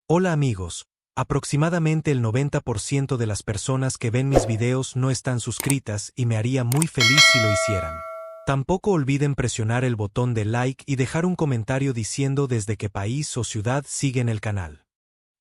Hola amigos, aproximadamente el 90% de las personas que ven mis videos no están suscritas y me haría muy feliz si lo hicieran. Tampoco olviden presionar el botón de like y dejar un comentario diciendo desde qué país o ciudad siguen el canal.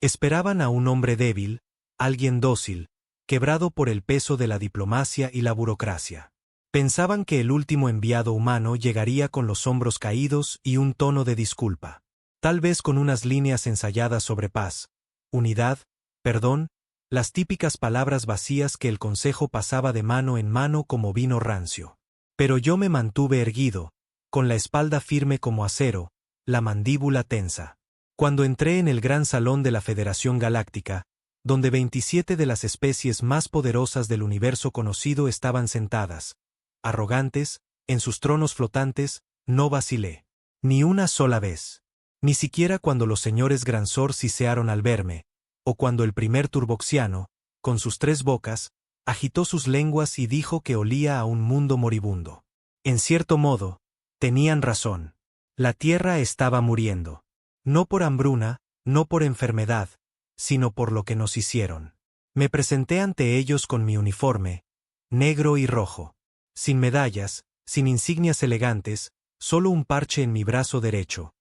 Esperaban a un hombre débil, alguien dócil, quebrado por el peso de la diplomacia y la burocracia. Pensaban que el último enviado humano llegaría con los hombros caídos y un tono de disculpa. Tal vez con unas líneas ensayadas sobre paz, unidad, perdón, las típicas palabras vacías que el consejo pasaba de mano en mano como vino rancio. Pero yo me mantuve erguido, con la espalda firme como acero, la mandíbula tensa. Cuando entré en el gran salón de la Federación Galáctica, donde 27 de las especies más poderosas del universo conocido estaban sentadas, arrogantes, en sus tronos flotantes, no vacilé. Ni una sola vez. Ni siquiera cuando los señores Gransor sisearon al verme, o cuando el primer turboxiano, con sus 3 bocas, agitó sus lenguas y dijo que olía a un mundo moribundo. En cierto modo, tenían razón. La Tierra estaba muriendo. No por hambruna, no por enfermedad, sino por lo que nos hicieron. Me presenté ante ellos con mi uniforme, negro y rojo. Sin medallas, sin insignias elegantes, solo un parche en mi brazo derecho.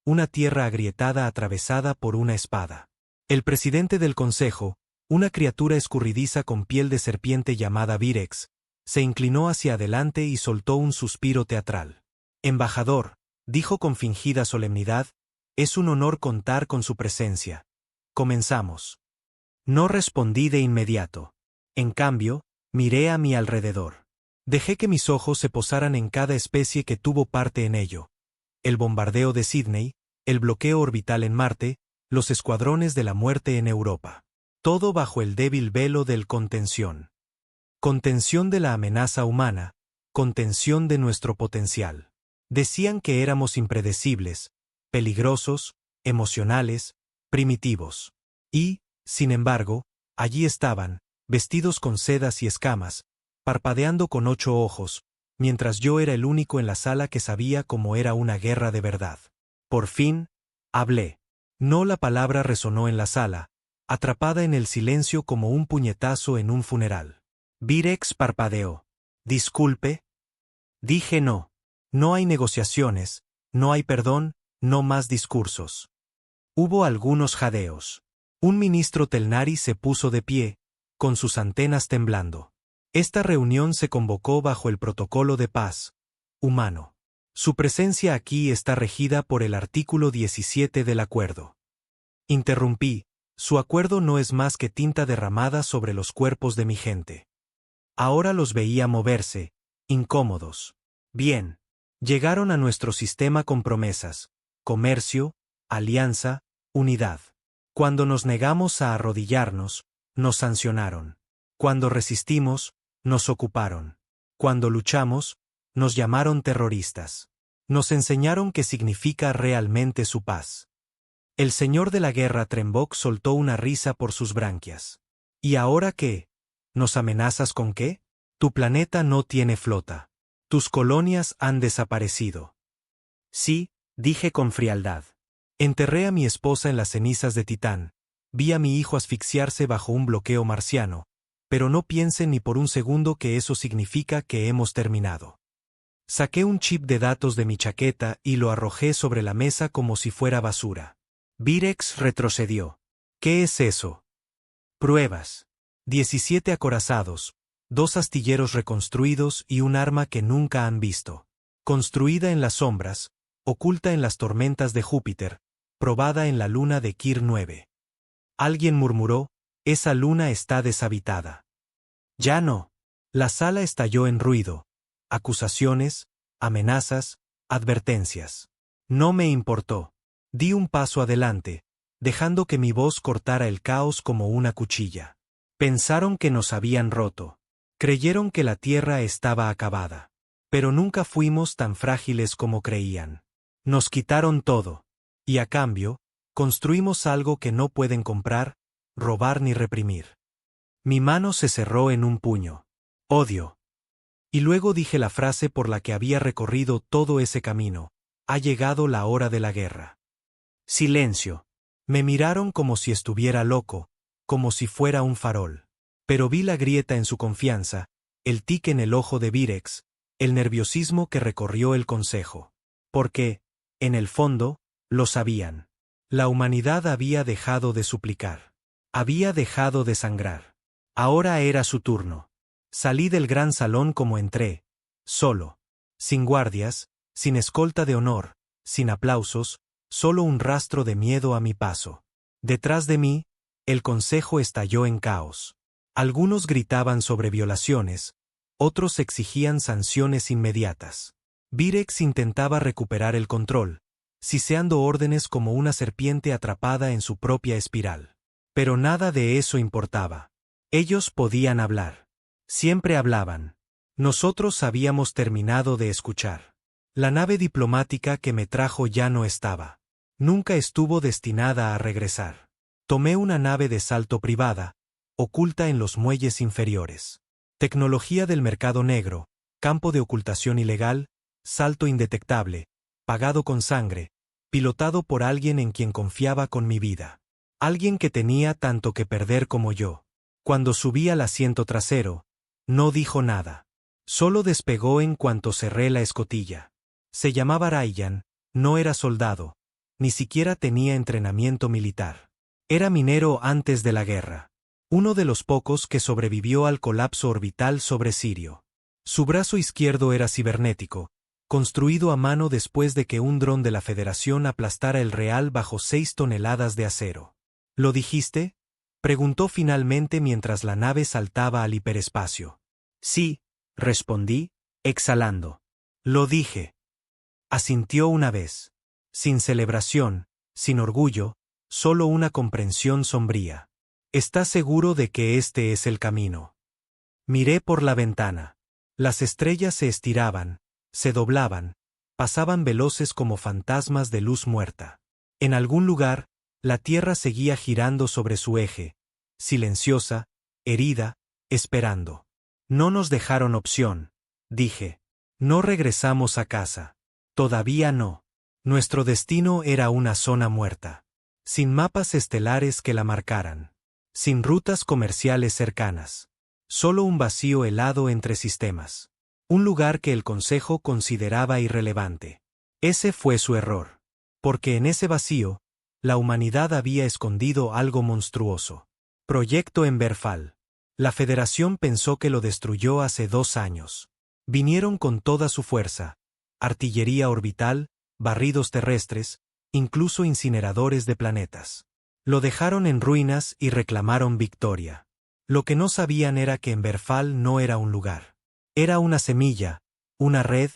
Una tierra agrietada atravesada por una espada. El presidente del consejo, una criatura escurridiza con piel de serpiente llamada Virex, se inclinó hacia adelante y soltó un suspiro teatral. Embajador, dijo con fingida solemnidad, es un honor contar con su presencia. Comenzamos. No respondí de inmediato. En cambio, miré a mi alrededor. Dejé que mis ojos se posaran en cada especie que tuvo parte en ello. El bombardeo de Sydney, el bloqueo orbital en Marte, los escuadrones de la muerte en Europa. Todo bajo el débil velo del contención. Contención de la amenaza humana, contención de nuestro potencial. Decían que éramos impredecibles, peligrosos, emocionales, primitivos. Y, sin embargo, allí estaban, vestidos con sedas y escamas, parpadeando con 8 ojos, mientras yo era el único en la sala que sabía cómo era una guerra de verdad. Por fin, hablé. No, la palabra resonó en la sala, atrapada en el silencio como un puñetazo en un funeral. Virex parpadeó. Disculpe. Dije no. No hay negociaciones, no hay perdón, no más discursos. Hubo algunos jadeos. Un ministro Telnari se puso de pie, con sus antenas temblando. Esta reunión se convocó bajo el protocolo de paz humano. Su presencia aquí está regida por el artículo 17 del acuerdo. Interrumpí, su acuerdo no es más que tinta derramada sobre los cuerpos de mi gente. Ahora los veía moverse, incómodos. Bien. Llegaron a nuestro sistema con promesas, comercio, alianza, unidad. Cuando nos negamos a arrodillarnos, nos sancionaron. Cuando resistimos, nos ocuparon. Cuando luchamos, nos llamaron terroristas. Nos enseñaron qué significa realmente su paz. El señor de la guerra Trembok soltó una risa por sus branquias. ¿Y ahora qué? ¿Nos amenazas con qué? Tu planeta no tiene flota. Tus colonias han desaparecido. Sí, dije con frialdad. Enterré a mi esposa en las cenizas de Titán. Vi a mi hijo asfixiarse bajo un bloqueo marciano. Pero no piensen ni por un segundo que eso significa que hemos terminado. Saqué un chip de datos de mi chaqueta y lo arrojé sobre la mesa como si fuera basura. Virex retrocedió. ¿Qué es eso? Pruebas. 17 acorazados, 2 astilleros reconstruidos y un arma que nunca han visto. Construida en las sombras, oculta en las tormentas de Júpiter, probada en la luna de Kir 9. Alguien murmuró, esa luna está deshabitada. Ya no. La sala estalló en ruido. Acusaciones, amenazas, advertencias. No me importó. Di un paso adelante, dejando que mi voz cortara el caos como una cuchilla. Pensaron que nos habían roto. Creyeron que la Tierra estaba acabada. Pero nunca fuimos tan frágiles como creían. Nos quitaron todo. Y a cambio, construimos algo que no pueden comprar, robar ni reprimir. Mi mano se cerró en un puño. Odio. Y luego dije la frase por la que había recorrido todo ese camino. Ha llegado la hora de la guerra. Silencio. Me miraron como si estuviera loco, como si fuera un farol. Pero vi la grieta en su confianza, el tic en el ojo de Virex, el nerviosismo que recorrió el consejo. Porque, en el fondo, lo sabían. La humanidad había dejado de suplicar. Había dejado de sangrar. Ahora era su turno. Salí del gran salón como entré, solo. Sin guardias, sin escolta de honor, sin aplausos, solo un rastro de miedo a mi paso. Detrás de mí, el consejo estalló en caos. Algunos gritaban sobre violaciones, otros exigían sanciones inmediatas. Virex intentaba recuperar el control, siseando órdenes como una serpiente atrapada en su propia espiral. Pero nada de eso importaba. Ellos podían hablar. Siempre hablaban. Nosotros habíamos terminado de escuchar. La nave diplomática que me trajo ya no estaba. Nunca estuvo destinada a regresar. Tomé una nave de salto privada, oculta en los muelles inferiores. Tecnología del mercado negro, campo de ocultación ilegal, salto indetectable, pagado con sangre, pilotado por alguien en quien confiaba con mi vida. Alguien que tenía tanto que perder como yo. Cuando subí al asiento trasero, no dijo nada. Solo despegó en cuanto cerré la escotilla. Se llamaba Ryan, no era soldado, ni siquiera tenía entrenamiento militar. Era minero antes de la guerra. Uno de los pocos que sobrevivió al colapso orbital sobre Sirio. Su brazo izquierdo era cibernético, construido a mano después de que un dron de la Federación aplastara el Real bajo 6 toneladas de acero. ¿Lo dijiste?, preguntó finalmente mientras la nave saltaba al hiperespacio. Sí, respondí, exhalando. Lo dije. Asintió una vez. Sin celebración, sin orgullo, solo una comprensión sombría. ¿Estás seguro de que este es el camino? Miré por la ventana. Las estrellas se estiraban, se doblaban, pasaban veloces como fantasmas de luz muerta. En algún lugar, la Tierra seguía girando sobre su eje, silenciosa, herida, esperando. No nos dejaron opción, dije. No regresamos a casa. Todavía no. Nuestro destino era una zona muerta. Sin mapas estelares que la marcaran. Sin rutas comerciales cercanas. Solo un vacío helado entre sistemas. Un lugar que el Consejo consideraba irrelevante. Ese fue su error. Porque en ese vacío, la humanidad había escondido algo monstruoso. Proyecto Emberfall. La Federación pensó que lo destruyó hace 2 años. Vinieron con toda su fuerza. Artillería orbital, barridos terrestres, incluso incineradores de planetas. Lo dejaron en ruinas y reclamaron victoria. Lo que no sabían era que Emberfall no era un lugar. Era una semilla, una red,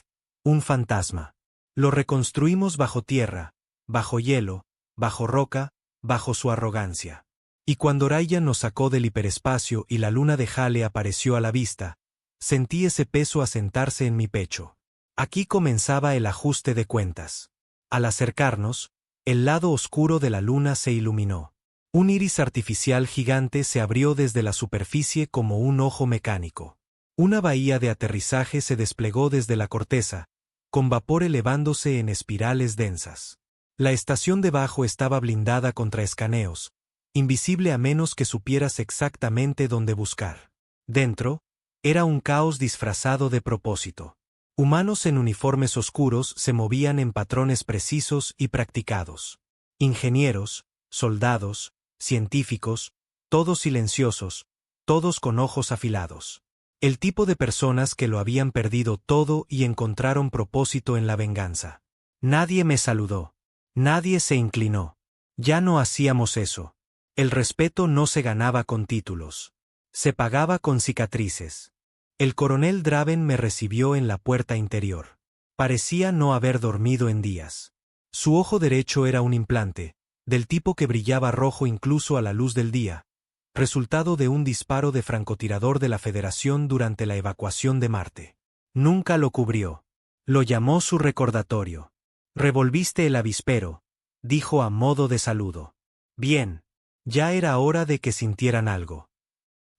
un fantasma. Lo reconstruimos bajo tierra, bajo hielo, bajo roca, bajo su arrogancia. Y cuando Ryan nos sacó del hiperespacio y la luna de Hale apareció a la vista, sentí ese peso asentarse en mi pecho. Aquí comenzaba el ajuste de cuentas. Al acercarnos, el lado oscuro de la luna se iluminó. Un iris artificial gigante se abrió desde la superficie como un ojo mecánico. Una bahía de aterrizaje se desplegó desde la corteza, con vapor elevándose en espirales densas. La estación debajo estaba blindada contra escaneos, invisible a menos que supieras exactamente dónde buscar. Dentro, era un caos disfrazado de propósito. Humanos en uniformes oscuros se movían en patrones precisos y practicados. Ingenieros, soldados, científicos, todos silenciosos, todos con ojos afilados. El tipo de personas que lo habían perdido todo y encontraron propósito en la venganza. Nadie me saludó. Nadie se inclinó. Ya no hacíamos eso. El respeto no se ganaba con títulos. Se pagaba con cicatrices. El coronel Draven me recibió en la puerta interior. Parecía no haber dormido en días. Su ojo derecho era un implante, del tipo que brillaba rojo incluso a la luz del día, resultado de un disparo de francotirador de la Federación durante la evacuación de Marte. Nunca lo cubrió. Lo llamó su recordatorio. Revolviste el avispero, dijo a modo de saludo. Bien. Ya era hora de que sintieran algo.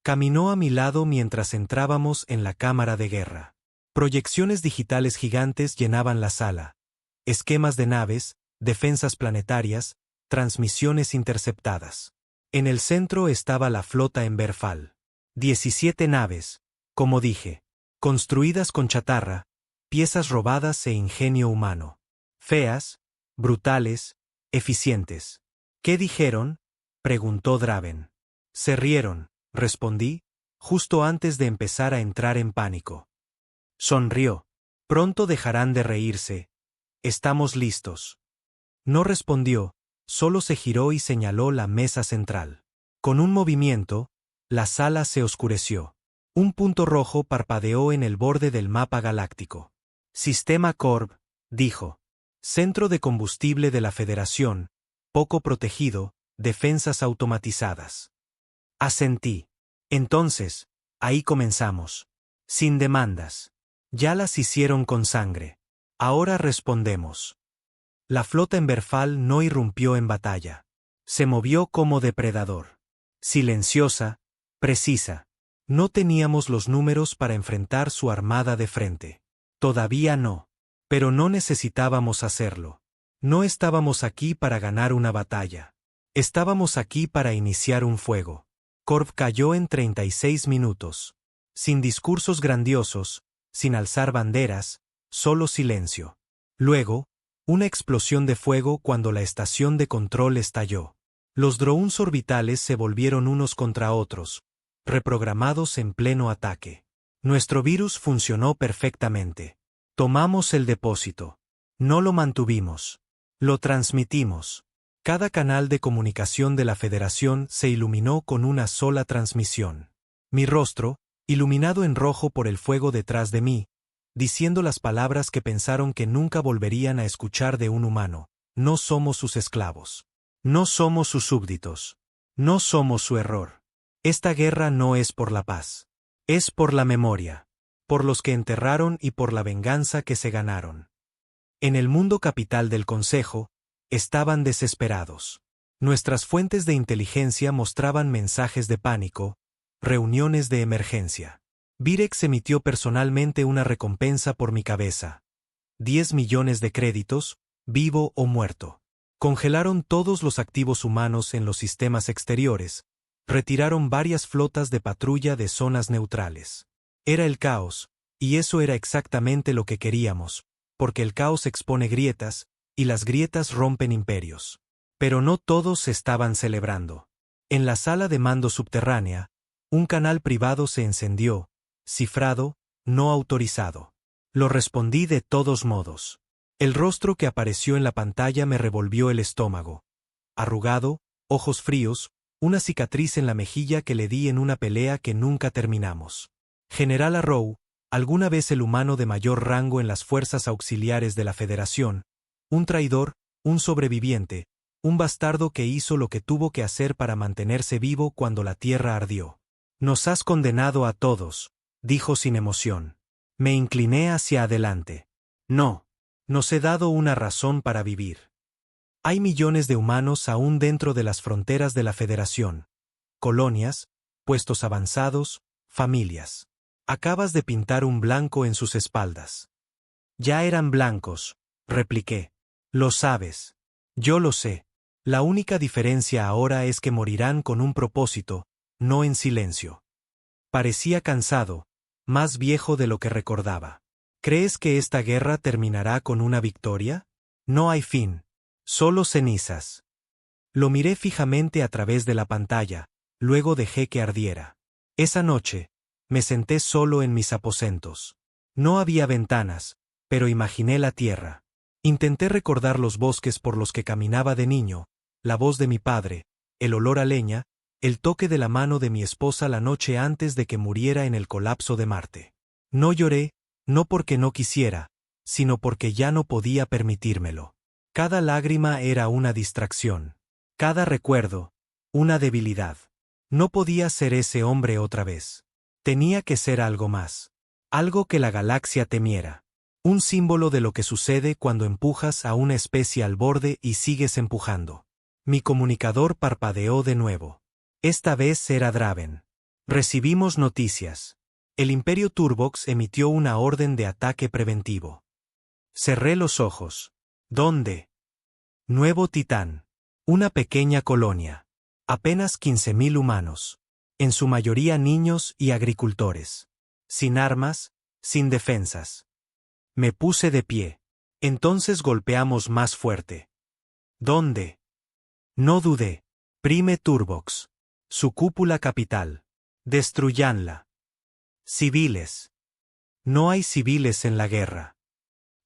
Caminó a mi lado mientras entrábamos en la cámara de guerra. Proyecciones digitales gigantes llenaban la sala. Esquemas de naves, defensas planetarias, transmisiones interceptadas. En el centro estaba la flota en Verfal. 17 naves, como dije, construidas con chatarra, piezas robadas e ingenio humano. Feas, brutales, eficientes. ¿Qué dijeron?, preguntó Draven. Se rieron, respondí, justo antes de empezar a entrar en pánico. Sonrió. Pronto dejarán de reírse. Estamos listos. No respondió, solo se giró y señaló la mesa central. Con un movimiento, la sala se oscureció. Un punto rojo parpadeó en el borde del mapa galáctico. Sistema Corb, dijo. Centro de combustible de la Federación, poco protegido, defensas automatizadas. Asentí. Entonces, ahí comenzamos. Sin demandas. Ya las hicieron con sangre. Ahora respondemos. La flota en Verfal no irrumpió en batalla. Se movió como depredador. Silenciosa, precisa. No teníamos los números para enfrentar su armada de frente. Todavía no. Pero no necesitábamos hacerlo. No estábamos aquí para ganar una batalla. Estábamos aquí para iniciar un fuego. Corb cayó en 36 minutos. Sin discursos grandiosos, sin alzar banderas, solo silencio. Luego, una explosión de fuego cuando la estación de control estalló. Los drones orbitales se volvieron unos contra otros, reprogramados en pleno ataque. Nuestro virus funcionó perfectamente. Tomamos el depósito. No lo mantuvimos. Lo transmitimos. Cada canal de comunicación de la Federación se iluminó con una sola transmisión. Mi rostro, iluminado en rojo por el fuego detrás de mí, diciendo las palabras que pensaron que nunca volverían a escuchar de un humano. No somos sus esclavos. No somos sus súbditos. No somos su error. Esta guerra no es por la paz. Es por la memoria. Por los que enterraron y por la venganza que se ganaron. En el mundo capital del Consejo, estaban desesperados. Nuestras fuentes de inteligencia mostraban mensajes de pánico, reuniones de emergencia. Virex emitió personalmente una recompensa por mi cabeza. 10 millones de créditos, vivo o muerto. Congelaron todos los activos humanos en los sistemas exteriores. Retiraron varias flotas de patrulla de zonas neutrales. Era el caos, y eso era exactamente lo que queríamos, porque el caos expone grietas, y las grietas rompen imperios. Pero no todos estaban celebrando. En la sala de mando subterránea, un canal privado se encendió, cifrado, no autorizado. Lo respondí de todos modos. El rostro que apareció en la pantalla me revolvió el estómago. Arrugado, ojos fríos, una cicatriz en la mejilla que le di en una pelea que nunca terminamos. General Arrow, alguna vez el humano de mayor rango en las fuerzas auxiliares de la Federación, un traidor, un sobreviviente, un bastardo que hizo lo que tuvo que hacer para mantenerse vivo cuando la tierra ardió. Nos has condenado a todos, dijo sin emoción. Me incliné hacia adelante. No, nos he dado una razón para vivir. Hay millones de humanos aún dentro de las fronteras de la Federación. Colonias, puestos avanzados, familias. Acabas de pintar un blanco en sus espaldas. Ya eran blancos, repliqué. Lo sabes. Yo lo sé. La única diferencia ahora es que morirán con un propósito, no en silencio. Parecía cansado, más viejo de lo que recordaba. ¿Crees que esta guerra terminará con una victoria? No hay fin. Solo cenizas. Lo miré fijamente a través de la pantalla, luego dejé que ardiera. Esa noche, me senté solo en mis aposentos. No había ventanas, pero imaginé la tierra. Intenté recordar los bosques por los que caminaba de niño, la voz de mi padre, el olor a leña, el toque de la mano de mi esposa la noche antes de que muriera en el colapso de Marte. No lloré, no porque no quisiera, sino porque ya no podía permitírmelo. Cada lágrima era una distracción. Cada recuerdo, una debilidad. No podía ser ese hombre otra vez. Tenía que ser algo más. Algo que la galaxia temiera. Un símbolo de lo que sucede cuando empujas a una especie al borde y sigues empujando. Mi comunicador parpadeó de nuevo. Esta vez era Draven. Recibimos noticias. El Imperio Turbox emitió una orden de ataque preventivo. Cerré los ojos. ¿Dónde? Nuevo Titán. Una pequeña colonia. Apenas 15.000 humanos. En su mayoría niños y agricultores. Sin armas, sin defensas. Me puse de pie. Entonces golpeamos más fuerte. ¿Dónde? No dudé. Prime Turbox. Su cúpula capital. Destruyanla. Civiles. No hay civiles en la guerra.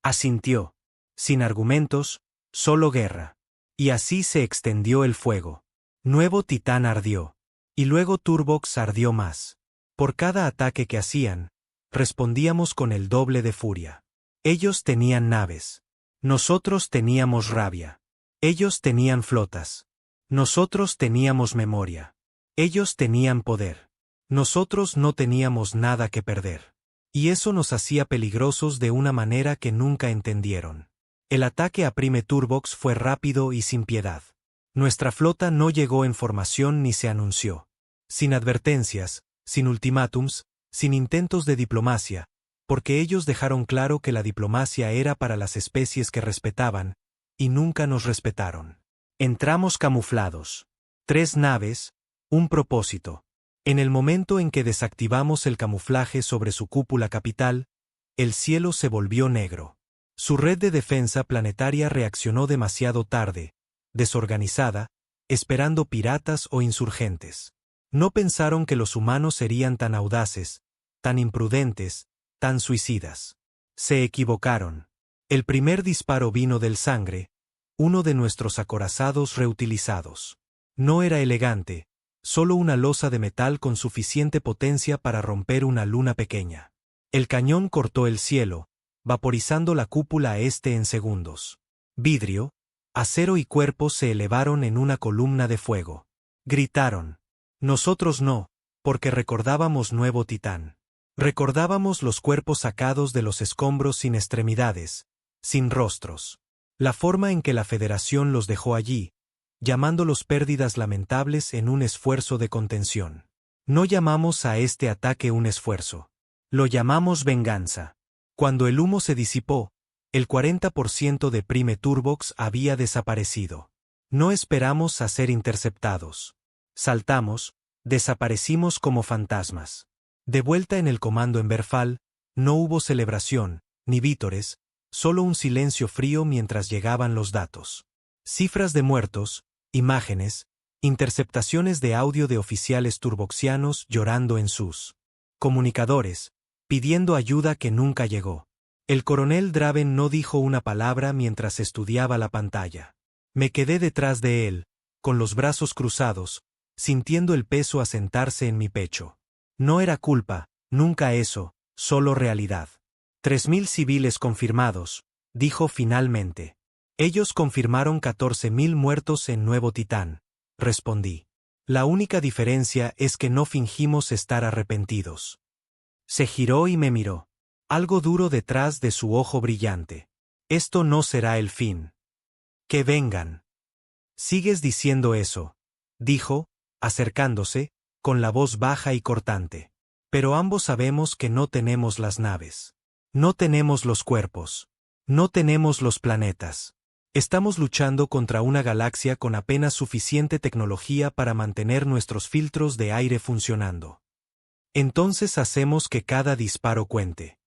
Asintió. Sin argumentos, solo guerra. Y así se extendió el fuego. Nuevo Titán ardió. Y luego Turbox ardió más. Por cada ataque que hacían, respondíamos con el doble de furia. Ellos tenían naves. Nosotros teníamos rabia. Ellos tenían flotas. Nosotros teníamos memoria. Ellos tenían poder. Nosotros no teníamos nada que perder. Y eso nos hacía peligrosos de una manera que nunca entendieron. El ataque a Prime Turbox fue rápido y sin piedad. Nuestra flota no llegó en formación ni se anunció. Sin advertencias, sin ultimátums, sin intentos de diplomacia, porque ellos dejaron claro que la diplomacia era para las especies que respetaban, y nunca nos respetaron. Entramos camuflados. 3 naves, un propósito. En el momento en que desactivamos el camuflaje sobre su cúpula capital, el cielo se volvió negro. Su red de defensa planetaria reaccionó demasiado tarde, desorganizada, esperando piratas o insurgentes. No pensaron que los humanos serían tan audaces, tan imprudentes, tan suicidas. Se equivocaron. El primer disparo vino del Sangre, uno de nuestros acorazados reutilizados. No era elegante, solo una losa de metal con suficiente potencia para romper una luna pequeña. El cañón cortó el cielo, vaporizando la cúpula en segundos. Vidrio, acero y cuerpos se elevaron en una columna de fuego. Gritaron. Nosotros no, porque recordábamos Nuevo Titán. Recordábamos los cuerpos sacados de los escombros sin extremidades, sin rostros. La forma en que la Federación los dejó allí, llamándolos pérdidas lamentables en un esfuerzo de contención. No llamamos a este ataque un esfuerzo. Lo llamamos venganza. Cuando el humo se disipó, el 40% de Prime Turbox había desaparecido. No esperamos a ser interceptados. Saltamos, desaparecimos como fantasmas. De vuelta en el comando en Verfal, no hubo celebración, ni vítores, solo un silencio frío mientras llegaban los datos. Cifras de muertos, imágenes, interceptaciones de audio de oficiales turboxianos llorando en sus comunicadores, pidiendo ayuda que nunca llegó. El coronel Draven no dijo una palabra mientras estudiaba la pantalla. Me quedé detrás de él, con los brazos cruzados, sintiendo el peso asentarse en mi pecho. No era culpa, nunca eso, solo realidad. 3.000 civiles confirmados, dijo finalmente. Ellos confirmaron 14.000 muertos en Nuevo Titán, respondí. La única diferencia es que no fingimos estar arrepentidos. Se giró y me miró. Algo duro detrás de su ojo brillante. Esto no será el fin. Que vengan. Sigues diciendo eso, dijo, acercándose, con la voz baja y cortante. Pero ambos sabemos que no tenemos las naves. No tenemos los cuerpos. No tenemos los planetas. Estamos luchando contra una galaxia con apenas suficiente tecnología para mantener nuestros filtros de aire funcionando. Entonces hacemos que cada disparo cuente.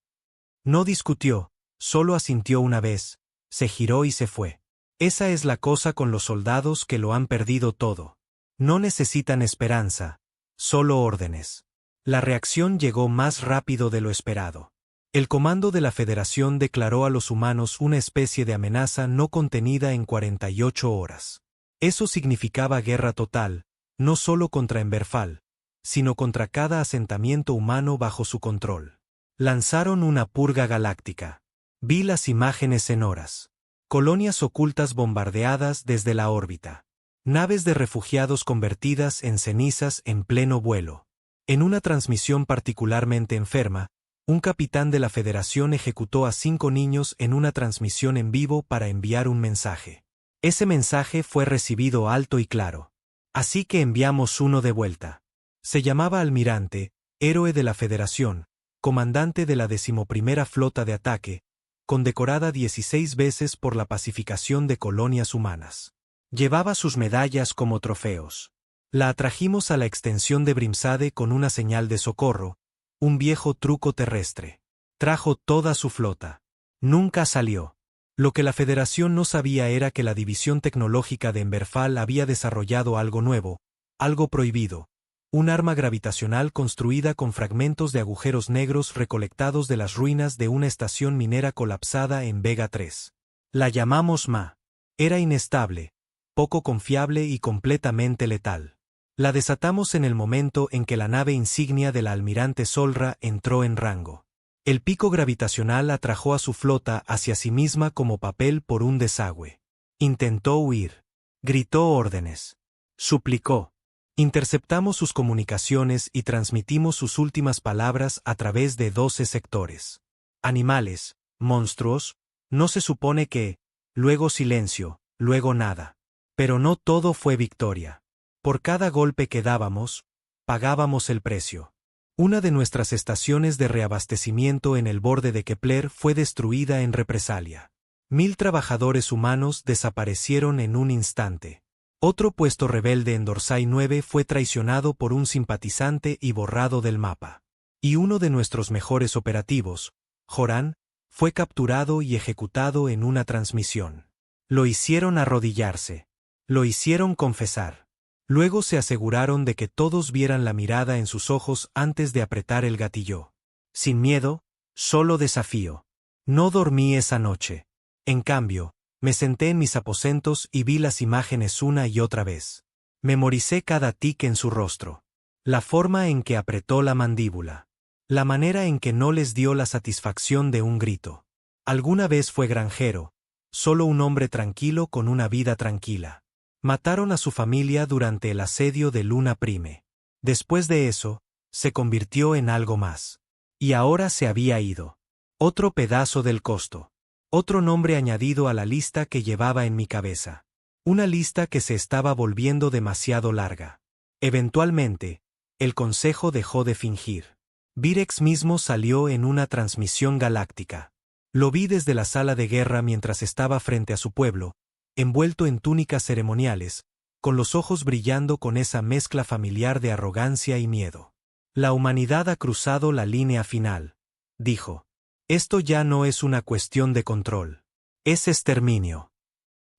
No discutió, solo asintió una vez, se giró y se fue. Esa es la cosa con los soldados que lo han perdido todo. No necesitan esperanza, solo órdenes. La reacción llegó más rápido de lo esperado. El comando de la Federación declaró a los humanos una especie de amenaza no contenida en 48 horas. Eso significaba guerra total, no solo contra Emberfal, sino contra cada asentamiento humano bajo su control. Lanzaron una purga galáctica. Vi las imágenes en horas. Colonias ocultas bombardeadas desde la órbita. Naves de refugiados convertidas en cenizas en pleno vuelo. En una transmisión particularmente enferma, un capitán de la Federación ejecutó a 5 niños en una transmisión en vivo para enviar un mensaje. Ese mensaje fue recibido alto y claro. Así que enviamos uno de vuelta. Se llamaba Almirante, héroe de la Federación, comandante de la 11ª Flota de Ataque, condecorada 16 veces por la pacificación de colonias humanas. Llevaba sus medallas como trofeos. La atrajimos a la extensión de Brimsade con una señal de socorro, un viejo truco terrestre. Trajo toda su flota. Nunca salió. Lo que la Federación no sabía era que la división tecnológica de Emberfall había desarrollado algo nuevo, algo prohibido. Un arma gravitacional construida con fragmentos de agujeros negros recolectados de las ruinas de una estación minera colapsada en Vega 3. La llamamos Ma. Era inestable, poco confiable y completamente letal. La desatamos en el momento en que la nave insignia de la almirante Solra entró en rango. El pico gravitacional atrajo a su flota hacia sí misma como papel por un desagüe. Intentó huir. Gritó órdenes. Suplicó. Interceptamos sus comunicaciones y transmitimos sus últimas palabras a través de 12 sectores. Animales, monstruos, no se supone que, luego silencio, luego nada. Pero no todo fue victoria. Por cada golpe que dábamos, pagábamos el precio. Una de nuestras estaciones de reabastecimiento en el borde de Kepler fue destruida en represalia. 1000 trabajadores humanos desaparecieron en un instante. Otro puesto rebelde en Dorsai 9 fue traicionado por un simpatizante y borrado del mapa. Y uno de nuestros mejores operativos, Joran, fue capturado y ejecutado en una transmisión. Lo hicieron arrodillarse. Lo hicieron confesar. Luego se aseguraron de que todos vieran la mirada en sus ojos antes de apretar el gatillo. Sin miedo, solo desafío. No dormí esa noche. En cambio, me senté en mis aposentos y vi las imágenes una y otra vez. Memoricé cada tic en su rostro. La forma en que apretó la mandíbula. La manera en que no les dio la satisfacción de un grito. Alguna vez fue granjero, solo un hombre tranquilo con una vida tranquila. Mataron a su familia durante el asedio de Luna Prime. Después de eso, se convirtió en algo más. Y ahora se había ido. Otro pedazo del costo. Otro nombre añadido a la lista que llevaba en mi cabeza. Una lista que se estaba volviendo demasiado larga. Eventualmente, el consejo dejó de fingir. Virex mismo salió en una transmisión galáctica. Lo vi desde la sala de guerra mientras estaba frente a su pueblo, envuelto en túnicas ceremoniales, con los ojos brillando con esa mezcla familiar de arrogancia y miedo. La humanidad ha cruzado la línea final, dijo. Esto ya no es una cuestión de control. Es exterminio.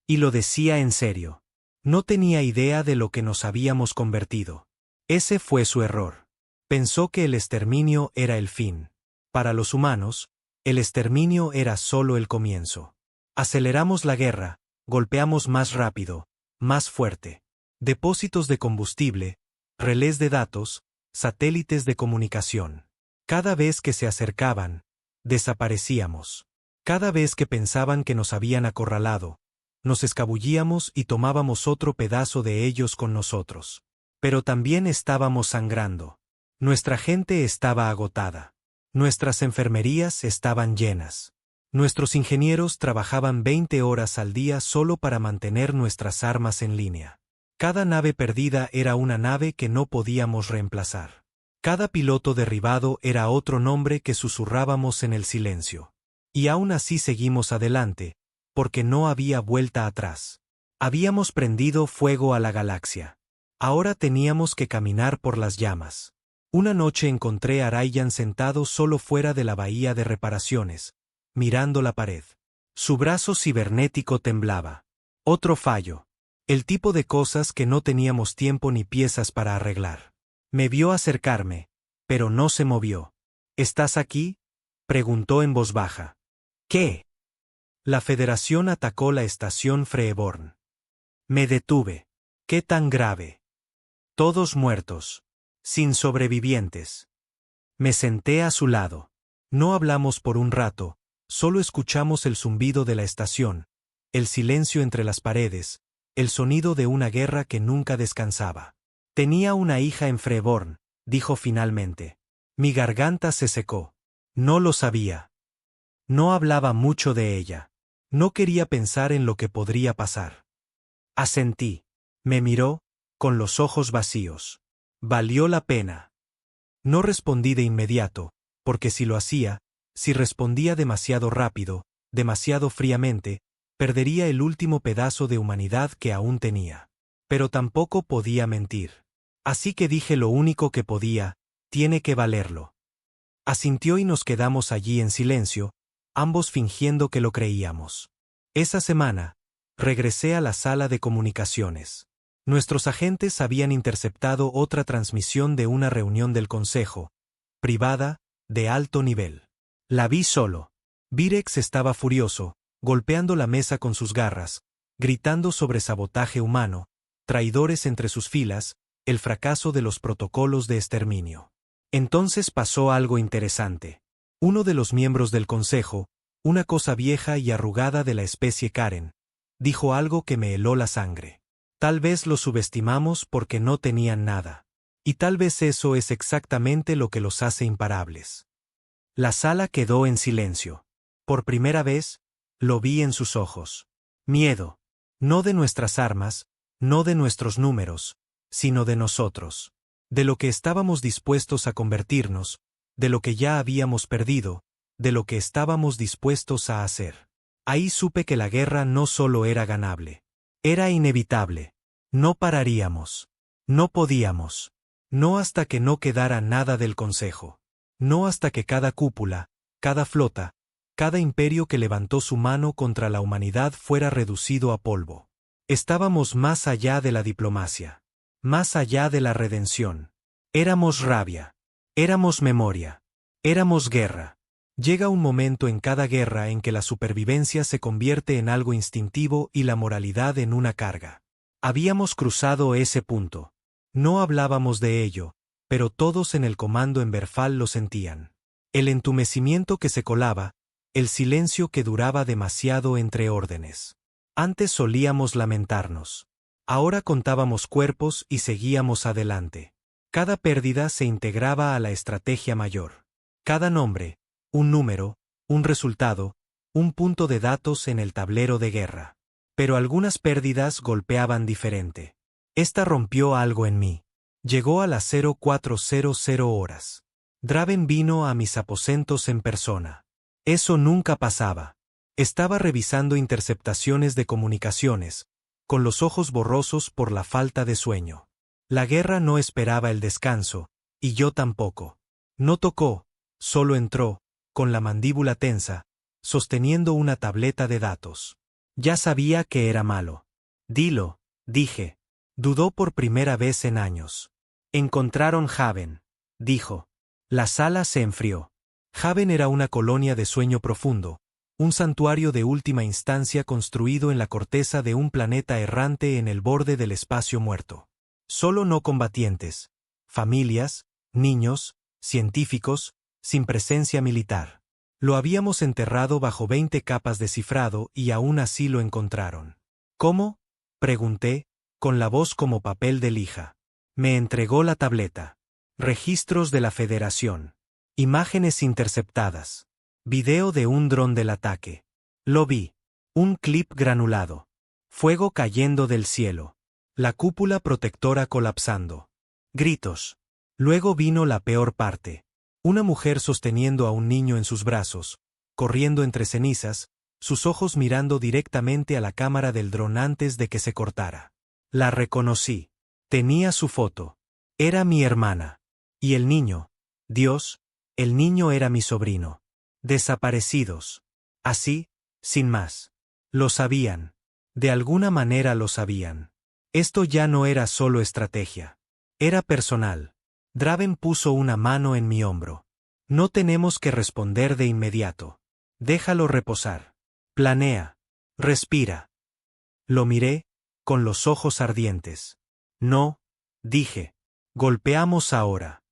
Y lo decía en serio. No tenía idea de lo que nos habíamos convertido. Ese fue su error. Pensó que el exterminio era el fin. Para los humanos, el exterminio era solo el comienzo. Aceleramos la guerra, golpeamos más rápido, más fuerte. Depósitos de combustible, relés de datos, satélites de comunicación. Cada vez que se acercaban, desaparecíamos. Cada vez que pensaban que nos habían acorralado, nos escabullíamos y tomábamos otro pedazo de ellos con nosotros. Pero también estábamos sangrando. Nuestra gente estaba agotada. Nuestras enfermerías estaban llenas. Nuestros ingenieros trabajaban 20 horas al día solo para mantener nuestras armas en línea. Cada nave perdida era una nave que no podíamos reemplazar. Cada piloto derribado era otro nombre que susurrábamos en el silencio. Y aún así seguimos adelante, porque no había vuelta atrás. Habíamos prendido fuego a la galaxia. Ahora teníamos que caminar por las llamas. Una noche encontré a Ryan sentado solo fuera de la bahía de reparaciones, mirando la pared. Su brazo cibernético temblaba. Otro fallo. El tipo de cosas que no teníamos tiempo ni piezas para arreglar. Me vio acercarme, pero no se movió. ¿Estás aquí?, preguntó en voz baja. ¿Qué? La Federación atacó la estación Freeborn. Me detuve. ¿Qué tan grave? Todos muertos. Sin sobrevivientes. Me senté a su lado. No hablamos por un rato, solo escuchamos el zumbido de la estación, el silencio entre las paredes, el sonido de una guerra que nunca descansaba. Tenía una hija en Freeborn, dijo finalmente. Mi garganta se secó. No lo sabía. No hablaba mucho de ella. No quería pensar en lo que podría pasar. Asentí. Me miró, con los ojos vacíos. Valió la pena. No respondí de inmediato, porque si lo hacía, si respondía demasiado rápido, demasiado fríamente, Perdería el último pedazo de humanidad que aún tenía. Pero tampoco podía mentir. Así que dije lo único que podía: tiene que valerlo. Asintió y nos quedamos allí en silencio, ambos fingiendo que lo creíamos. Esa semana, regresé a la sala de comunicaciones. Nuestros agentes habían interceptado otra transmisión de una reunión del Consejo, privada, de alto nivel. La vi solo. Virex estaba furioso, golpeando la mesa con sus garras, gritando sobre sabotaje humano, traidores entre sus filas, el fracaso de los protocolos de exterminio. Entonces pasó algo interesante. Uno de los miembros del Consejo, una cosa vieja y arrugada de la especie Karen, dijo algo que me heló la sangre. Tal vez los subestimamos porque no tenían nada. Y tal vez eso es exactamente lo que los hace imparables. La sala quedó en silencio. Por primera vez, lo vi en sus ojos. Miedo. No de nuestras armas, no de nuestros números, sino de nosotros. De lo que estábamos dispuestos a convertirnos, de lo que ya habíamos perdido, de lo que estábamos dispuestos a hacer. Ahí supe que la guerra no solo era ganable. Era inevitable. No pararíamos. No podíamos. No hasta que no quedara nada del Consejo. No hasta que cada cúpula, cada flota, cada imperio que levantó su mano contra la humanidad fuera reducido a polvo. Estábamos más allá de la diplomacia. Más allá de la redención. Éramos rabia. Éramos memoria. Éramos guerra. Llega un momento en cada guerra en que la supervivencia se convierte en algo instintivo y la moralidad en una carga. Habíamos cruzado ese punto. No hablábamos de ello, pero todos en el comando en Verfal lo sentían. El entumecimiento que se colaba, el silencio que duraba demasiado entre órdenes. Antes solíamos lamentarnos. Ahora contábamos cuerpos y seguíamos adelante. Cada pérdida se integraba a la estrategia mayor. Cada nombre, un número, un resultado, un punto de datos en el tablero de guerra. Pero algunas pérdidas golpeaban diferente. Esta rompió algo en mí. Llegó a las 0400 horas. Draven vino a mis aposentos en persona. Eso nunca pasaba. Estaba revisando interceptaciones de comunicaciones, con los ojos borrosos por la falta de sueño. La guerra no esperaba el descanso, y yo tampoco. No tocó, solo entró, con la mandíbula tensa, sosteniendo una tableta de datos. Ya sabía que era malo. Dilo, dije. Dudó por primera vez en años. Encontraron Haven, dijo. La sala se enfrió. Haven era una colonia de sueño profundo, un santuario de última instancia construido en la corteza de un planeta errante en el borde del espacio muerto. Solo no combatientes, familias, niños, científicos, sin presencia militar. Lo habíamos enterrado bajo 20 capas de cifrado y aún así lo encontraron. ¿Cómo?, pregunté, con la voz como papel de lija. Me entregó la tableta. Registros de la Federación. Imágenes interceptadas. Video de un dron del ataque. Lo vi. Un clip granulado. Fuego cayendo del cielo. La cúpula protectora colapsando. Gritos. Luego vino la peor parte. Una mujer sosteniendo a un niño en sus brazos, corriendo entre cenizas, sus ojos mirando directamente a la cámara del dron antes de que se cortara. La reconocí. Tenía su foto. Era mi hermana. Y el niño. Dios, el niño era mi sobrino. Desaparecidos. Así, sin más. Lo sabían. De alguna manera lo sabían. Esto ya no era solo estrategia. Era personal. Draven puso una mano en mi hombro. No tenemos que responder de inmediato. Déjalo reposar. Planea. Respira. Lo miré, con los ojos ardientes. No, dije. Golpeamos ahora.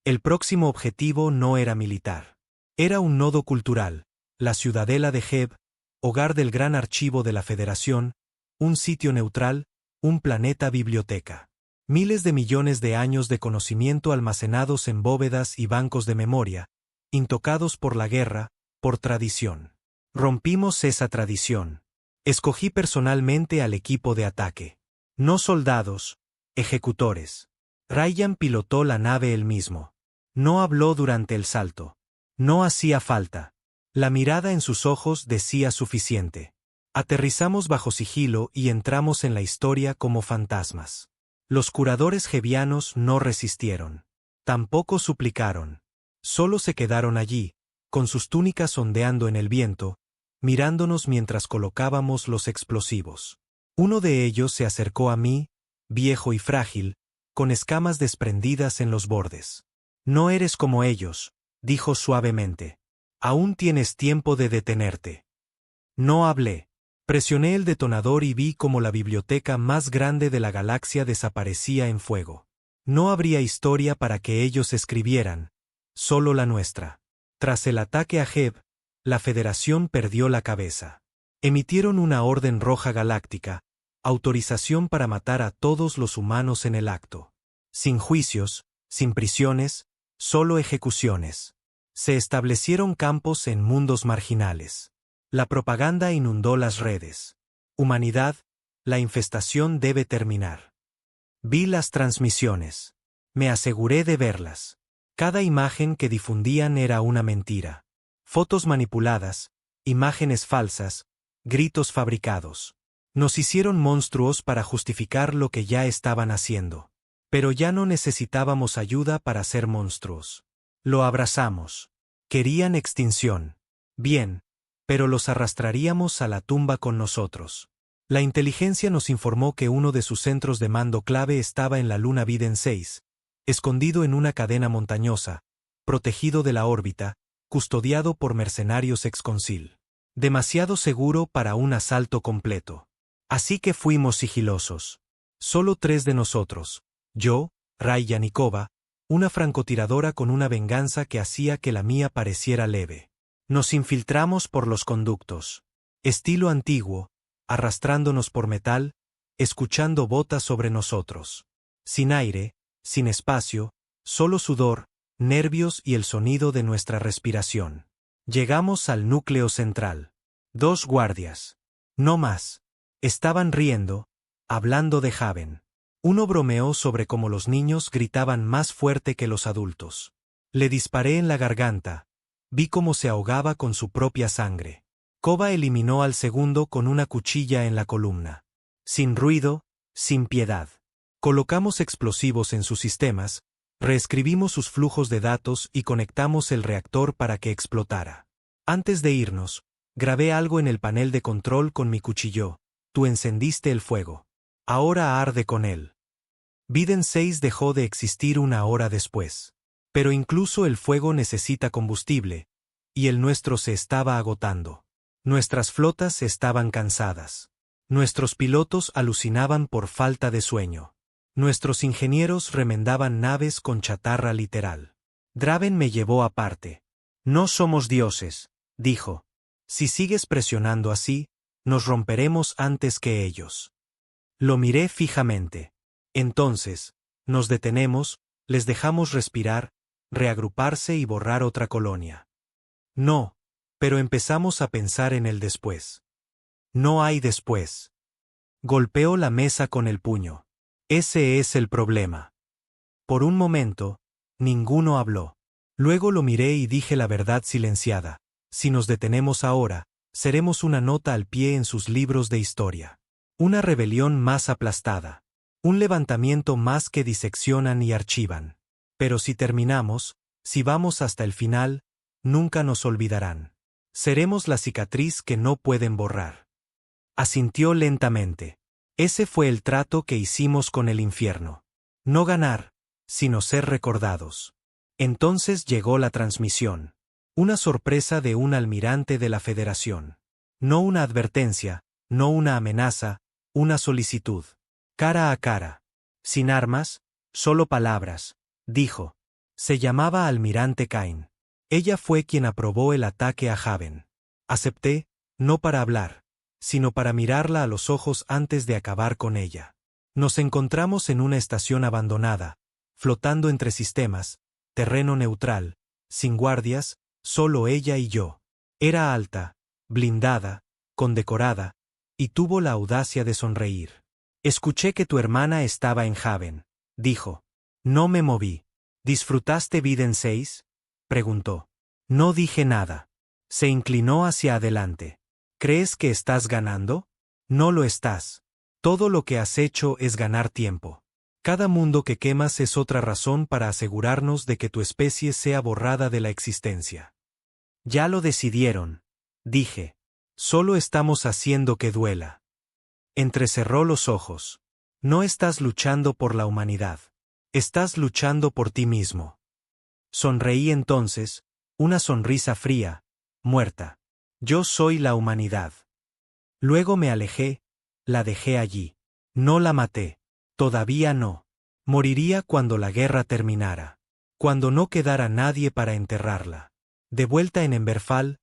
El próximo objetivo no era militar. Era un nodo cultural, la ciudadela de Heb, hogar del gran archivo de la Federación, un sitio neutral, un planeta biblioteca. Miles de millones de años de conocimiento almacenados en bóvedas y bancos de memoria, intocados por la guerra, por tradición. Rompimos esa tradición. Escogí personalmente al equipo de ataque. No soldados, ejecutores. Ryan pilotó la nave él mismo. No habló durante el salto. No hacía falta. La mirada en sus ojos decía suficiente. Aterrizamos bajo sigilo y entramos en la historia como fantasmas. Los curadores gevianos no resistieron. Tampoco suplicaron. Solo se quedaron allí, con sus túnicas ondeando en el viento, mirándonos mientras colocábamos los explosivos. Uno de ellos se acercó a mí, viejo y frágil, con escamas desprendidas en los bordes. No eres como ellos, dijo suavemente. Aún tienes tiempo de detenerte. No hablé. Presioné el detonador y vi cómo la biblioteca más grande de la galaxia desaparecía en fuego. No habría historia para que ellos escribieran, solo la nuestra. Tras el ataque a Geb, la Federación perdió la cabeza. Emitieron una orden roja galáctica, autorización para matar a todos los humanos en el acto. Sin juicios, sin prisiones, solo ejecuciones. Se establecieron campos en mundos marginales. La propaganda inundó las redes. Humanidad, la infestación debe terminar. Vi las transmisiones. Me aseguré de verlas. Cada imagen que difundían era una mentira. Fotos manipuladas, imágenes falsas, gritos fabricados. Nos hicieron monstruos para justificar lo que ya estaban haciendo. Pero ya no necesitábamos ayuda para ser monstruos. Lo abrazamos. Querían extinción. Bien, pero los arrastraríamos a la tumba con nosotros. La inteligencia nos informó que uno de sus centros de mando clave estaba en la luna Viden 6, escondido en una cadena montañosa, protegido de la órbita, custodiado por mercenarios exconcil. Demasiado seguro para un asalto completo. Así que fuimos sigilosos. Solo 3 de nosotros, yo, Ray Yanikova, una francotiradora con una venganza que hacía que la mía pareciera leve. Nos infiltramos por los conductos. Estilo antiguo, arrastrándonos por metal, escuchando botas sobre nosotros. Sin aire, sin espacio, solo sudor, nervios y el sonido de nuestra respiración. Llegamos al núcleo central. 2 guardias. No más. Estaban riendo, hablando de Haven. Uno bromeó sobre cómo los niños gritaban más fuerte que los adultos. Le disparé en la garganta. Vi cómo se ahogaba con su propia sangre. Kova eliminó al segundo con una cuchilla en la columna. Sin ruido, sin piedad. Colocamos explosivos en sus sistemas, reescribimos sus flujos de datos y conectamos el reactor para que explotara. Antes de irnos, grabé algo en el panel de control con mi cuchillo. Tú encendiste el fuego. Ahora arde con él. Viden 6 dejó de existir una hora después. Pero incluso el fuego necesita combustible, y el nuestro se estaba agotando. Nuestras flotas estaban cansadas. Nuestros pilotos alucinaban por falta de sueño. Nuestros ingenieros remendaban naves con chatarra literal. Draven me llevó aparte. No somos dioses, dijo. Si sigues presionando así, nos romperemos antes que ellos. Lo miré fijamente. Entonces, nos detenemos, les dejamos respirar, reagruparse y borrar otra colonia. No, pero empezamos a pensar en el después. No hay después. Golpeó la mesa con el puño. Ese es el problema. Por un momento, ninguno habló. Luego lo miré y dije la verdad silenciada. Si nos detenemos ahora, seremos una nota al pie en sus libros de historia. Una rebelión más aplastada. Un levantamiento más que diseccionan y archivan. Pero si terminamos, si vamos hasta el final, nunca nos olvidarán. Seremos la cicatriz que no pueden borrar. Asintió lentamente. Ese fue el trato que hicimos con el infierno. No ganar, sino ser recordados. Entonces llegó la transmisión. Una sorpresa de un almirante de la Federación. No una advertencia, no una amenaza, una solicitud. Cara a cara. Sin armas, solo palabras, dijo. Se llamaba Almirante Cain. Ella fue quien aprobó el ataque a Haven. Acepté, no para hablar, sino para mirarla a los ojos antes de acabar con ella. Nos encontramos en una estación abandonada, flotando entre sistemas, terreno neutral, sin guardias, solo ella y yo. Era alta, blindada, condecorada, y tuvo la audacia de sonreír. Escuché que tu hermana estaba en Haven, dijo. No me moví. ¿Disfrutaste Viden 6? Preguntó. No dije nada. Se inclinó hacia adelante. ¿Crees que estás ganando? No lo estás. Todo lo que has hecho es ganar tiempo. Cada mundo que quemas es otra razón para asegurarnos de que tu especie sea borrada de la existencia. Ya lo decidieron, dije. Solo estamos haciendo que duela. Entrecerró los ojos. No estás luchando por la humanidad. Estás luchando por ti mismo. Sonreí entonces, una sonrisa fría, muerta. Yo soy la humanidad. Luego me alejé, la dejé allí. No la maté. Todavía no. Moriría cuando la guerra terminara. Cuando no quedara nadie para enterrarla. De vuelta en Emberfall,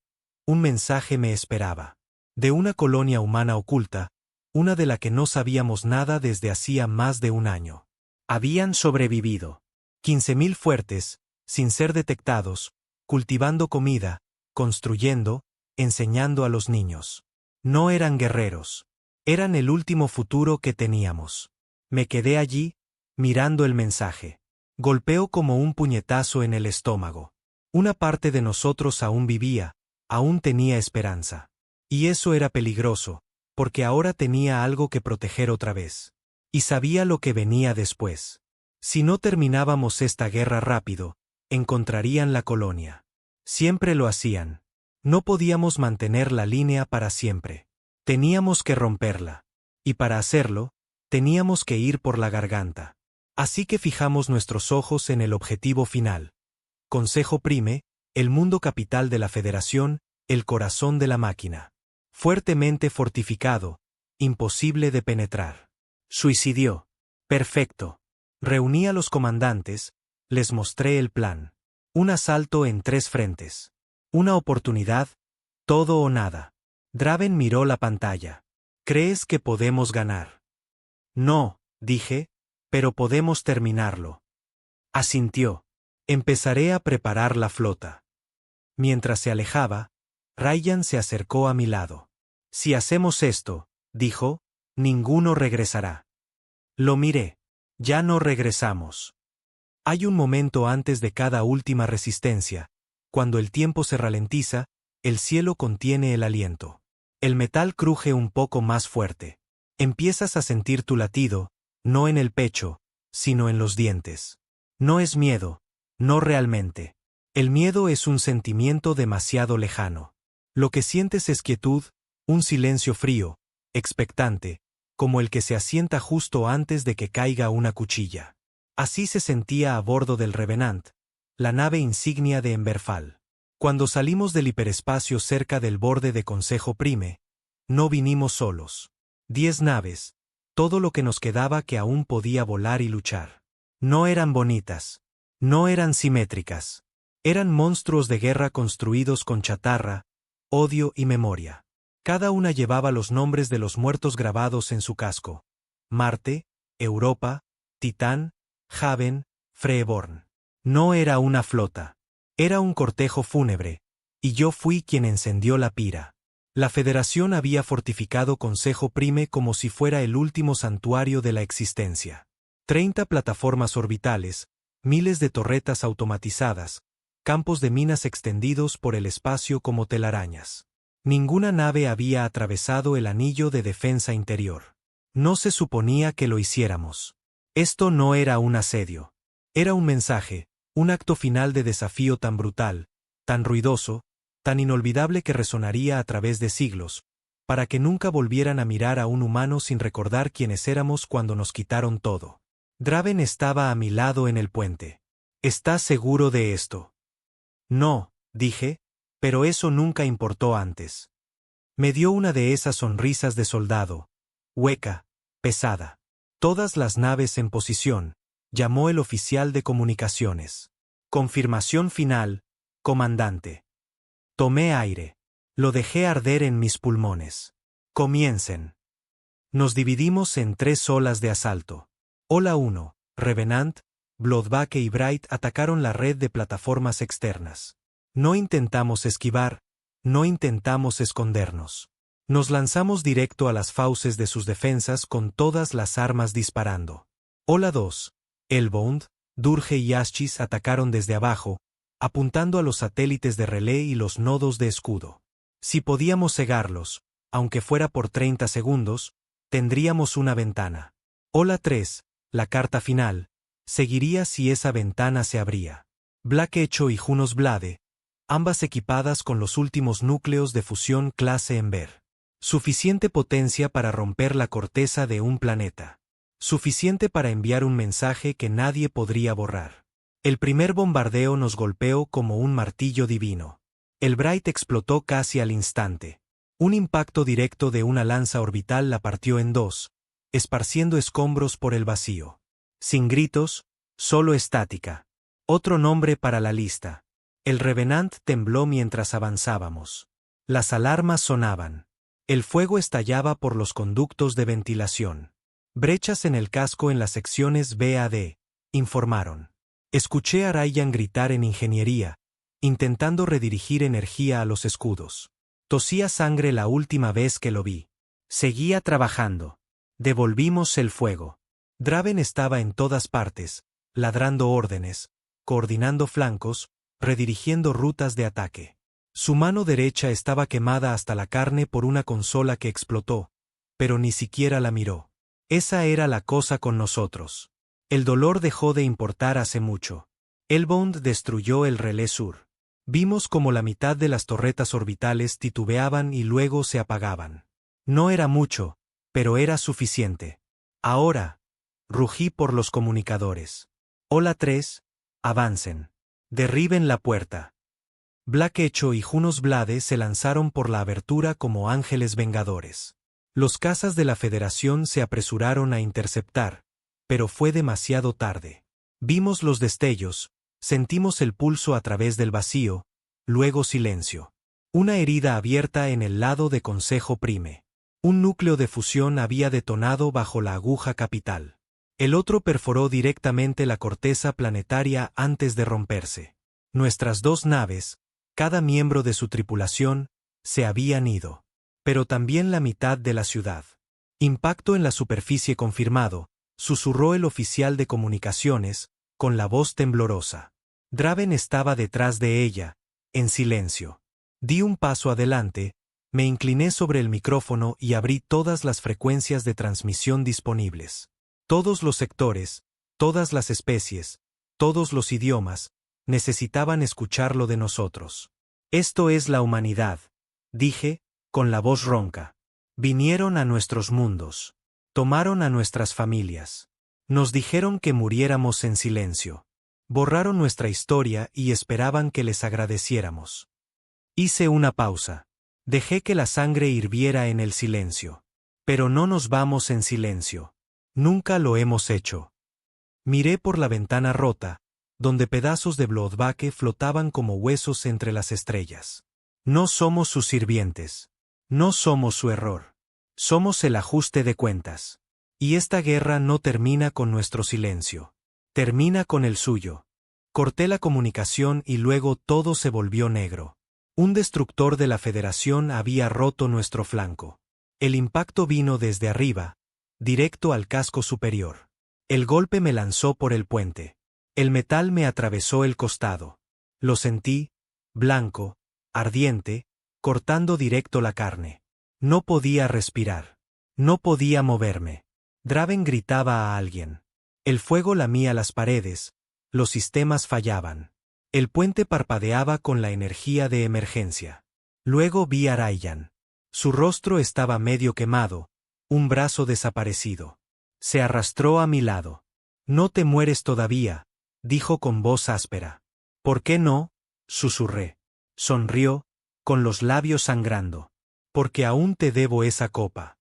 un mensaje me esperaba. De una colonia humana oculta, una de la que no sabíamos nada desde hacía más de un año. Habían sobrevivido. 15.000 fuertes, sin ser detectados, cultivando comida, construyendo, enseñando a los niños. No eran guerreros. Eran el último futuro que teníamos. Me quedé allí, mirando el mensaje. Golpeó como un puñetazo en el estómago. Una parte de nosotros aún vivía, aún tenía esperanza. Y eso era peligroso, porque ahora tenía algo que proteger otra vez. Y sabía lo que venía después. Si no terminábamos esta guerra rápido, encontrarían la colonia. Siempre lo hacían. No podíamos mantener la línea para siempre. Teníamos que romperla. Y para hacerlo, teníamos que ir por la garganta. Así que fijamos nuestros ojos en el objetivo final. Consejo Prime, el mundo capital de la Federación, el corazón de la máquina. Fuertemente fortificado, imposible de penetrar. Suicidió. Perfecto. Reuní a los comandantes, les mostré el plan. Un asalto en 3 frentes. Una oportunidad, todo o nada. Draven miró la pantalla. ¿Crees que podemos ganar? No, dije, pero podemos terminarlo. Asintió. Empezaré a preparar la flota. Mientras se alejaba, Ryan se acercó a mi lado. Si hacemos esto, dijo, ninguno regresará. Lo miré. Ya no regresamos. Hay un momento antes de cada última resistencia, cuando el tiempo se ralentiza, el cielo contiene el aliento. El metal cruje un poco más fuerte. Empiezas a sentir tu latido, no en el pecho, sino en los dientes. No es miedo, no realmente. El miedo es un sentimiento demasiado lejano. Lo que sientes es quietud, un silencio frío, expectante, como el que se asienta justo antes de que caiga una cuchilla. Así se sentía a bordo del Revenant, la nave insignia de Emberfall. Cuando salimos del hiperespacio cerca del borde de Consejo Prime, no vinimos solos. 10 naves, todo lo que nos quedaba que aún podía volar y luchar. No eran bonitas. No eran simétricas. Eran monstruos de guerra construidos con chatarra, odio y memoria. Cada una llevaba los nombres de los muertos grabados en su casco. Marte, Europa, Titán, Haven, Freeborn. No era una flota. Era un cortejo fúnebre, y yo fui quien encendió la pira. La Federación había fortificado Consejo Prime como si fuera el último santuario de la existencia. 30 plataformas orbitales, miles de torretas automatizadas, campos de minas extendidos por el espacio como telarañas. Ninguna nave había atravesado el anillo de defensa interior. No se suponía que lo hiciéramos. Esto no era un asedio. Era un mensaje, un acto final de desafío tan brutal, tan ruidoso, tan inolvidable que resonaría a través de siglos, para que nunca volvieran a mirar a un humano sin recordar quiénes éramos cuando nos quitaron todo. Draven estaba a mi lado en el puente. ¿Estás seguro de esto? No, dije, pero eso nunca importó antes. Me dio una de esas sonrisas de soldado, hueca, pesada. Todas las naves en posición, llamó el oficial de comunicaciones. Confirmación final, comandante. Tomé aire. Lo dejé arder en mis pulmones. Comiencen. Nos dividimos en 3 olas de asalto. Ola 1, Revenant, Bloodbake y Bright atacaron la red de plataformas externas. No intentamos esquivar, no intentamos escondernos. Nos lanzamos directo a las fauces de sus defensas con todas las armas disparando. Ola 2, Hellbound, Durge y Aschis atacaron desde abajo, apuntando a los satélites de relé y los nodos de escudo. Si podíamos cegarlos, aunque fuera por 30 segundos, tendríamos una ventana. Ola 3, la carta final, seguiría si esa ventana se abría. Black Echo y Junos Blade, ambas equipadas con los últimos núcleos de fusión clase Ember. Suficiente potencia para romper la corteza de un planeta. Suficiente para enviar un mensaje que nadie podría borrar. El primer bombardeo nos golpeó como un martillo divino. El Bright explotó casi al instante. Un impacto directo de una lanza orbital la partió en dos, esparciendo escombros por el vacío. Sin gritos, solo estática. Otro nombre para la lista. El Revenant tembló mientras avanzábamos. Las alarmas sonaban. El fuego estallaba por los conductos de ventilación. Brechas en el casco en las secciones B a D, informaron. Escuché a Ryan gritar en ingeniería, intentando redirigir energía a los escudos. Tosía sangre la última vez que lo vi. Seguía trabajando. Devolvimos el fuego. Draven estaba en todas partes, ladrando órdenes, coordinando flancos, redirigiendo rutas de ataque. Su mano derecha estaba quemada hasta la carne por una consola que explotó, pero ni siquiera la miró. Esa era la cosa con nosotros. El dolor dejó de importar hace mucho. Hellbound destruyó el relé sur. Vimos como la mitad de las torretas orbitales titubeaban y luego se apagaban. No era mucho, pero era suficiente. Ahora, rugí por los comunicadores. Ola 3, avancen. Derriben la puerta. Black Echo y Junos Blade se lanzaron por la abertura como ángeles vengadores. Los cazas de la Federación se apresuraron a interceptar, pero fue demasiado tarde. Vimos los destellos, sentimos el pulso a través del vacío, luego silencio. Una herida abierta en el lado de Consejo Prime. Un núcleo de fusión había detonado bajo la aguja capital. El otro perforó directamente la corteza planetaria antes de romperse. Nuestras dos naves, cada miembro de su tripulación, se habían ido. Pero también la mitad de la ciudad. Impacto en la superficie confirmado, susurró el oficial de comunicaciones, con la voz temblorosa. Draven estaba detrás de ella, en silencio. Di un paso adelante, me incliné sobre el micrófono y abrí todas las frecuencias de transmisión disponibles. Todos los sectores, todas las especies, todos los idiomas, necesitaban escucharlo de nosotros. Esto es la humanidad, dije, con la voz ronca. Vinieron a nuestros mundos. Tomaron a nuestras familias. Nos dijeron que muriéramos en silencio. Borraron nuestra historia y esperaban que les agradeciéramos. Hice una pausa. Dejé que la sangre hirviera en el silencio. Pero no nos vamos en silencio. Nunca lo hemos hecho. Miré por la ventana rota, donde pedazos de Bloodbake flotaban como huesos entre las estrellas. No somos sus sirvientes. No somos su error. Somos el ajuste de cuentas. Y esta guerra no termina con nuestro silencio. Termina con el suyo. Corté la comunicación y luego todo se volvió negro. Un destructor de la Federación había roto nuestro flanco. El impacto vino desde arriba, directo al casco superior. El golpe me lanzó por el puente. El metal me atravesó el costado. Lo sentí, blanco, ardiente, cortando directo la carne. No podía respirar. No podía moverme. Draven gritaba a alguien. El fuego lamía las paredes, los sistemas fallaban. El puente parpadeaba con la energía de emergencia. Luego vi a Ryan. Su rostro estaba medio quemado, un brazo desaparecido. Se arrastró a mi lado. No te mueres todavía, dijo con voz áspera. ¿Por qué no? Susurré. Sonrió, con los labios sangrando. Porque aún te debo esa copa.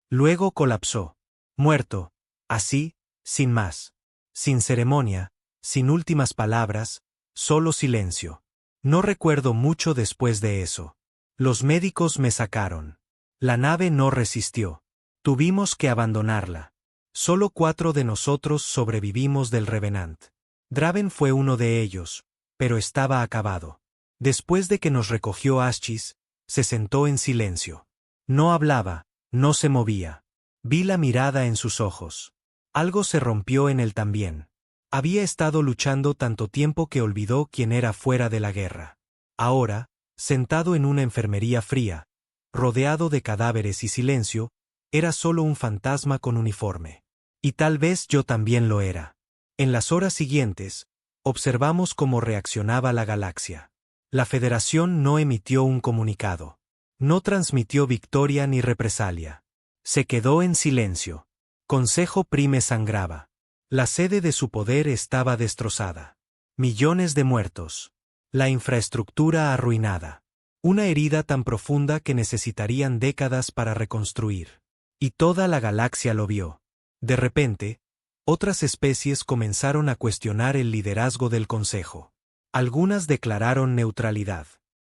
Luego colapsó. Muerto, así, sin más. Sin ceremonia, sin últimas palabras, solo silencio. No recuerdo mucho después de eso. Los médicos me sacaron. La nave no resistió. Tuvimos que abandonarla. Solo 4 de nosotros sobrevivimos del Revenant. Draven fue uno de ellos, pero estaba acabado. Después de que nos recogió Ashchis, se sentó en silencio. No hablaba, no se movía. Vi la mirada en sus ojos. Algo se rompió en él también. Había estado luchando tanto tiempo que olvidó quién era fuera de la guerra. Ahora, Sentado en una enfermería fría, rodeado de cadáveres y silencio, era solo un fantasma con uniforme. Y tal vez yo también lo era. En las horas siguientes, observamos cómo reaccionaba la galaxia. La Federación no emitió un comunicado. No transmitió victoria ni represalia. Se quedó en silencio. Consejo Prime sangraba. La sede de su poder estaba destrozada. Millones de muertos. La infraestructura arruinada. Una herida tan profunda que necesitarían décadas para reconstruir. Y toda la galaxia lo vio. De repente, otras especies comenzaron a cuestionar el liderazgo del Consejo. Algunas declararon neutralidad.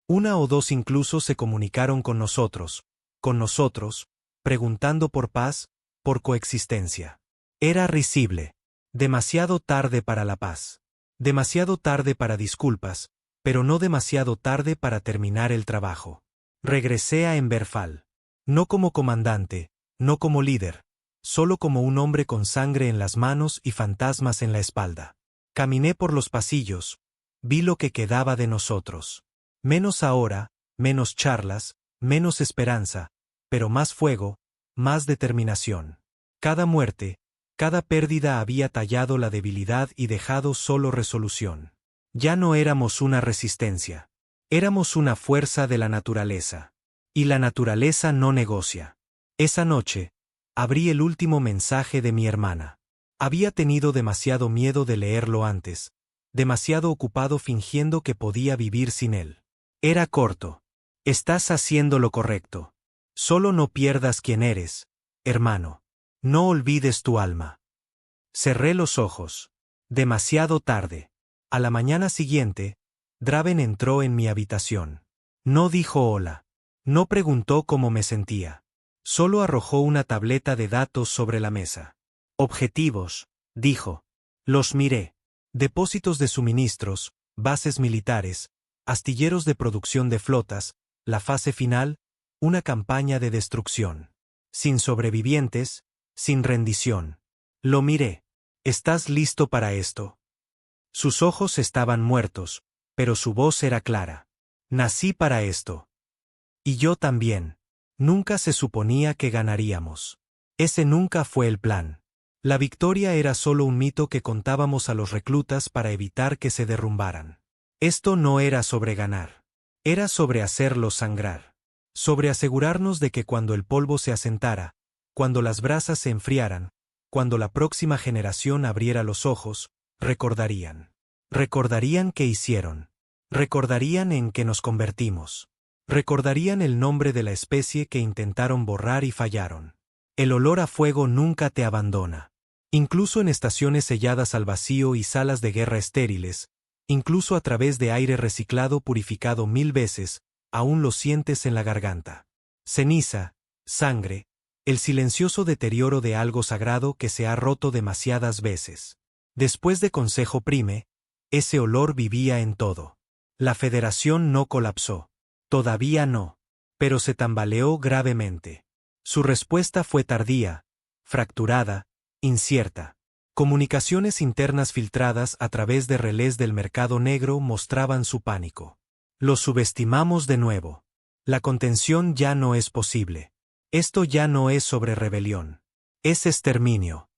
Una o dos incluso se comunicaron con nosotros, preguntando por paz, por coexistencia. Era risible. Demasiado tarde para la paz. Demasiado tarde para disculpas, pero no demasiado tarde para terminar el trabajo. Regresé a Emberfall. No como comandante, no como líder, solo como un hombre con sangre en las manos y fantasmas en la espalda. Caminé por los pasillos, vi lo que quedaba de nosotros. Menos ahora, menos charlas, menos esperanza, pero más fuego, más determinación. Cada muerte, cada pérdida había tallado la debilidad y dejado solo resolución. Ya no éramos una resistencia. Éramos una fuerza de la naturaleza. Y la naturaleza no negocia. Esa noche, abrí el último mensaje de mi hermana. Había tenido demasiado miedo de leerlo antes, demasiado ocupado fingiendo que podía vivir sin él. Era corto. Estás haciendo lo correcto. Solo no pierdas quién eres, hermano. No olvides tu alma. Cerré los ojos. Demasiado tarde. A la mañana siguiente, Draven entró en mi habitación. No dijo hola. No preguntó cómo me sentía. Solo arrojó una tableta de datos sobre la mesa. Objetivos, dijo. Los miré. Depósitos de suministros, bases militares, astilleros de producción de flotas, la fase final, una campaña de destrucción. Sin sobrevivientes, sin rendición. Lo miré. ¿Estás listo para esto? Sus ojos estaban muertos, pero su voz era clara. Nací para esto. Y yo también. Nunca se suponía que ganaríamos. Ese nunca fue el plan. La victoria era solo un mito que contábamos a los reclutas para evitar que se derrumbaran. Esto no era sobre ganar. Era sobre hacerlos sangrar. Sobre asegurarnos de que cuando el polvo se asentara, cuando las brasas se enfriaran, cuando la próxima generación abriera los ojos, recordarían. Recordarían qué hicieron. Recordarían en qué nos convertimos. Recordarían el nombre de la especie que intentaron borrar y fallaron. El olor a fuego nunca te abandona. Incluso en estaciones selladas al vacío y salas de guerra estériles, incluso a través de aire reciclado purificado 1000 veces, aún lo sientes en la garganta. Ceniza, sangre, el silencioso deterioro de algo sagrado que se ha roto demasiadas veces. Después de Consejo Prime, ese olor vivía en todo. La Federación no colapsó. Todavía no. Pero se tambaleó gravemente. Su respuesta fue tardía, fracturada, incierta. Comunicaciones internas filtradas a través de relés del mercado negro mostraban su pánico. Lo subestimamos de nuevo. La contención ya no es posible. Esto ya no es sobre rebelión. Es exterminio.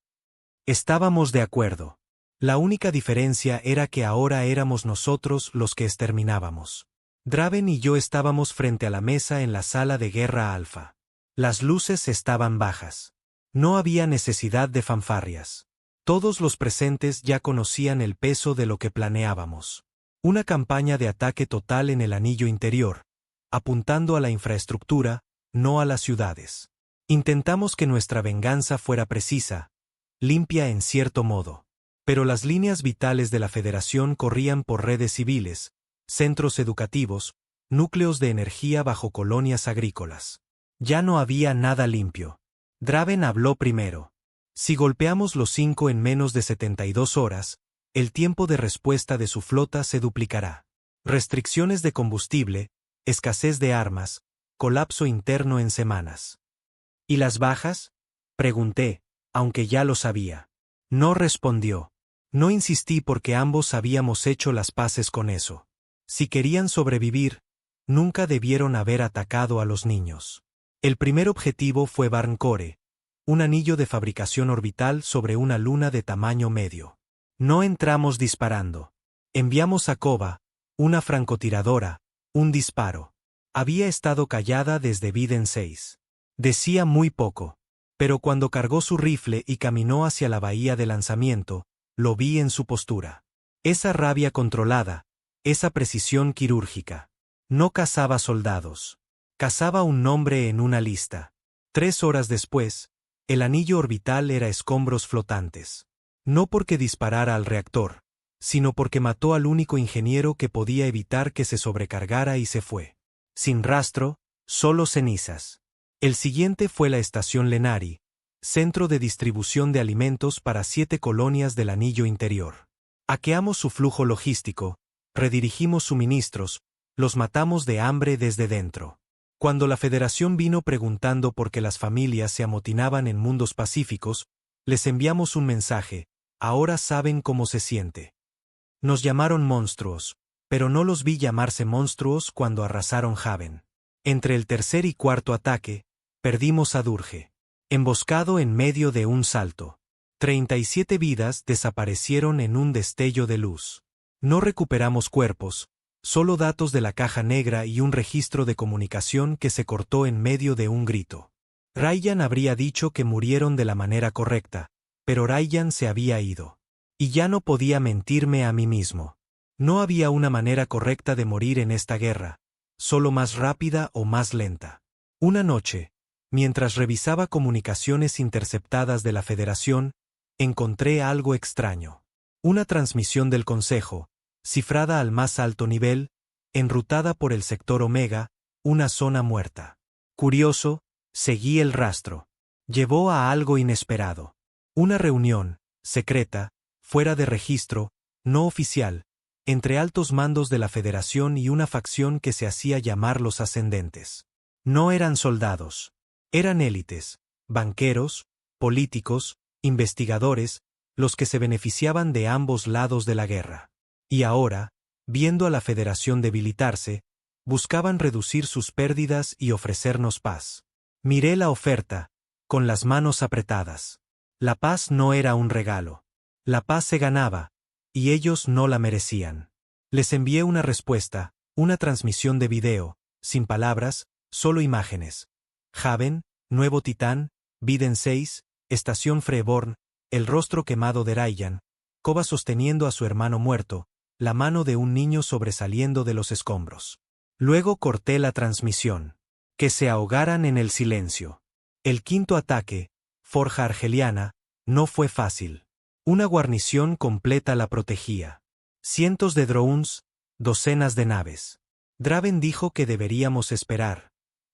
Estábamos de acuerdo. La única diferencia era que ahora éramos nosotros los que exterminábamos. Draven y yo estábamos frente a la mesa en la sala de guerra alfa. Las luces estaban bajas. No había necesidad de fanfarrias. Todos los presentes ya conocían el peso de lo que planeábamos. Una campaña de ataque total en el anillo interior, apuntando a la infraestructura, no a las ciudades. Intentamos que nuestra venganza fuera precisa, limpia en cierto modo. Pero las líneas vitales de la Federación corrían por redes civiles, centros educativos, núcleos de energía bajo colonias agrícolas. Ya no había nada limpio. Draven habló primero. Si golpeamos los 5 en menos de 72 horas, el tiempo de respuesta de su flota se duplicará. Restricciones de combustible, escasez de armas, colapso interno en semanas. ¿Y las bajas? Pregunté, aunque ya lo sabía. No respondió. No insistí porque ambos habíamos hecho las paces con eso. Si querían sobrevivir, Nunca debieron haber atacado a los niños. El primer objetivo fue Barncore, un anillo de fabricación orbital sobre una luna de tamaño medio. No entramos disparando. Enviamos a Kova, una francotiradora, un disparo. Había estado callada desde Viden 6. Decía muy poco. Pero cuando cargó su rifle y caminó hacia la bahía de lanzamiento, lo vi en su postura. Esa rabia controlada, esa precisión quirúrgica. No cazaba soldados. Cazaba un nombre en una lista. 3 horas después, el anillo orbital era escombros flotantes. No porque disparara al reactor, sino porque mató al único ingeniero que podía evitar que se sobrecargara y se fue. Sin rastro, solo cenizas. El siguiente fue la estación Lenari, centro de distribución de alimentos para 7 colonias del anillo interior. Hackeamos su flujo logístico, redirigimos suministros, los matamos de hambre desde dentro. Cuando la Federación vino preguntando por qué las familias se amotinaban en mundos pacíficos, les enviamos un mensaje: ahora saben cómo se siente. Nos llamaron monstruos, pero no los vi llamarse monstruos cuando arrasaron Haven. Entre el tercer y cuarto ataque, perdimos a Durge. Emboscado en medio de un salto. 37 vidas desaparecieron en un destello de luz. No recuperamos cuerpos, solo datos de la caja negra y un registro de comunicación que se cortó en medio de un grito. Ryan habría dicho que murieron de la manera correcta, pero Ryan se había ido. Y ya no podía mentirme a mí mismo. No había una manera correcta de morir en esta guerra, solo más rápida o más lenta. Una noche, mientras revisaba comunicaciones interceptadas de la Federación, encontré algo extraño. Una transmisión del Consejo, cifrada al más alto nivel, enrutada por el sector Omega, una zona muerta. Curioso, seguí el rastro. Llevó a algo inesperado. Una reunión, secreta, fuera de registro, no oficial, entre altos mandos de la Federación y una facción que se hacía llamar los Ascendentes. No eran soldados. Eran élites, banqueros, políticos, investigadores, los que se beneficiaban de ambos lados de la guerra. Y ahora, viendo a la Federación debilitarse, buscaban reducir sus pérdidas y ofrecernos paz. Miré la oferta, con las manos apretadas. La paz no era un regalo. La paz se ganaba, y ellos no la merecían. Les envié una respuesta, una transmisión de video, sin palabras, solo imágenes. Haven, Nuevo Titán, Viden 6, Estación Freeborn, el rostro quemado de Ryan, Kova sosteniendo a su hermano muerto, la mano de un niño sobresaliendo de los escombros. Luego corté la transmisión. Que se ahogaran en el silencio. El quinto ataque, Forja Argeliana, no fue fácil. Una guarnición completa la protegía. Cientos de drones, docenas de naves. Draven dijo que deberíamos esperar.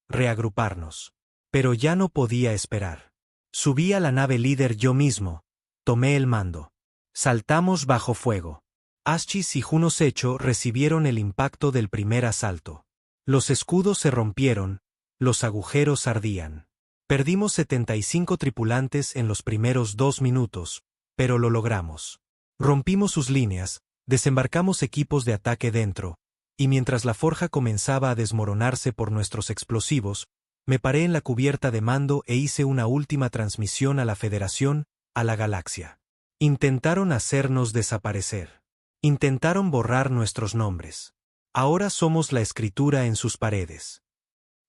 Reagruparnos. Pero ya no podía esperar. Subí a la nave líder yo mismo. Tomé el mando. Saltamos bajo fuego. Aschis y Juno Secho recibieron el impacto del primer asalto. Los escudos se rompieron, los agujeros ardían. Perdimos 75 tripulantes en los primeros 2 minutos, pero lo logramos. Rompimos sus líneas, desembarcamos equipos de ataque dentro, y mientras la forja comenzaba a desmoronarse por nuestros explosivos, me paré en la cubierta de mando e hice una última transmisión a la Federación, a la galaxia. Intentaron hacernos desaparecer. Intentaron borrar nuestros nombres. Ahora somos la escritura en sus paredes.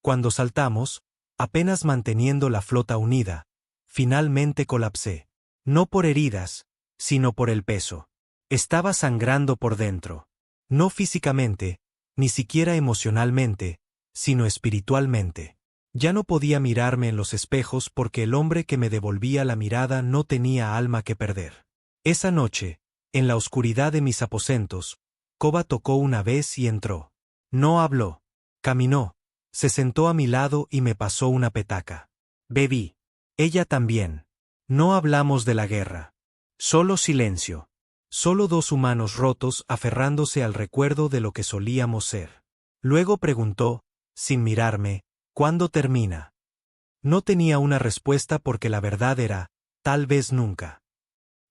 Cuando saltamos, apenas manteniendo la flota unida, finalmente colapsé. No por heridas, sino por el peso. Estaba sangrando por dentro. No físicamente, ni siquiera emocionalmente, sino espiritualmente. Ya no podía mirarme en los espejos porque el hombre que me devolvía la mirada no tenía alma que perder. Esa noche, en la oscuridad de mis aposentos, Kova tocó una vez y entró. No habló. Caminó. Se sentó a mi lado y me pasó una petaca. Bebí. Ella también. No hablamos de la guerra. Solo silencio. Solo 2 humanos rotos aferrándose al recuerdo de lo que solíamos ser. Luego preguntó, sin mirarme, ¿cuándo termina? No tenía una respuesta porque la verdad era, tal vez nunca.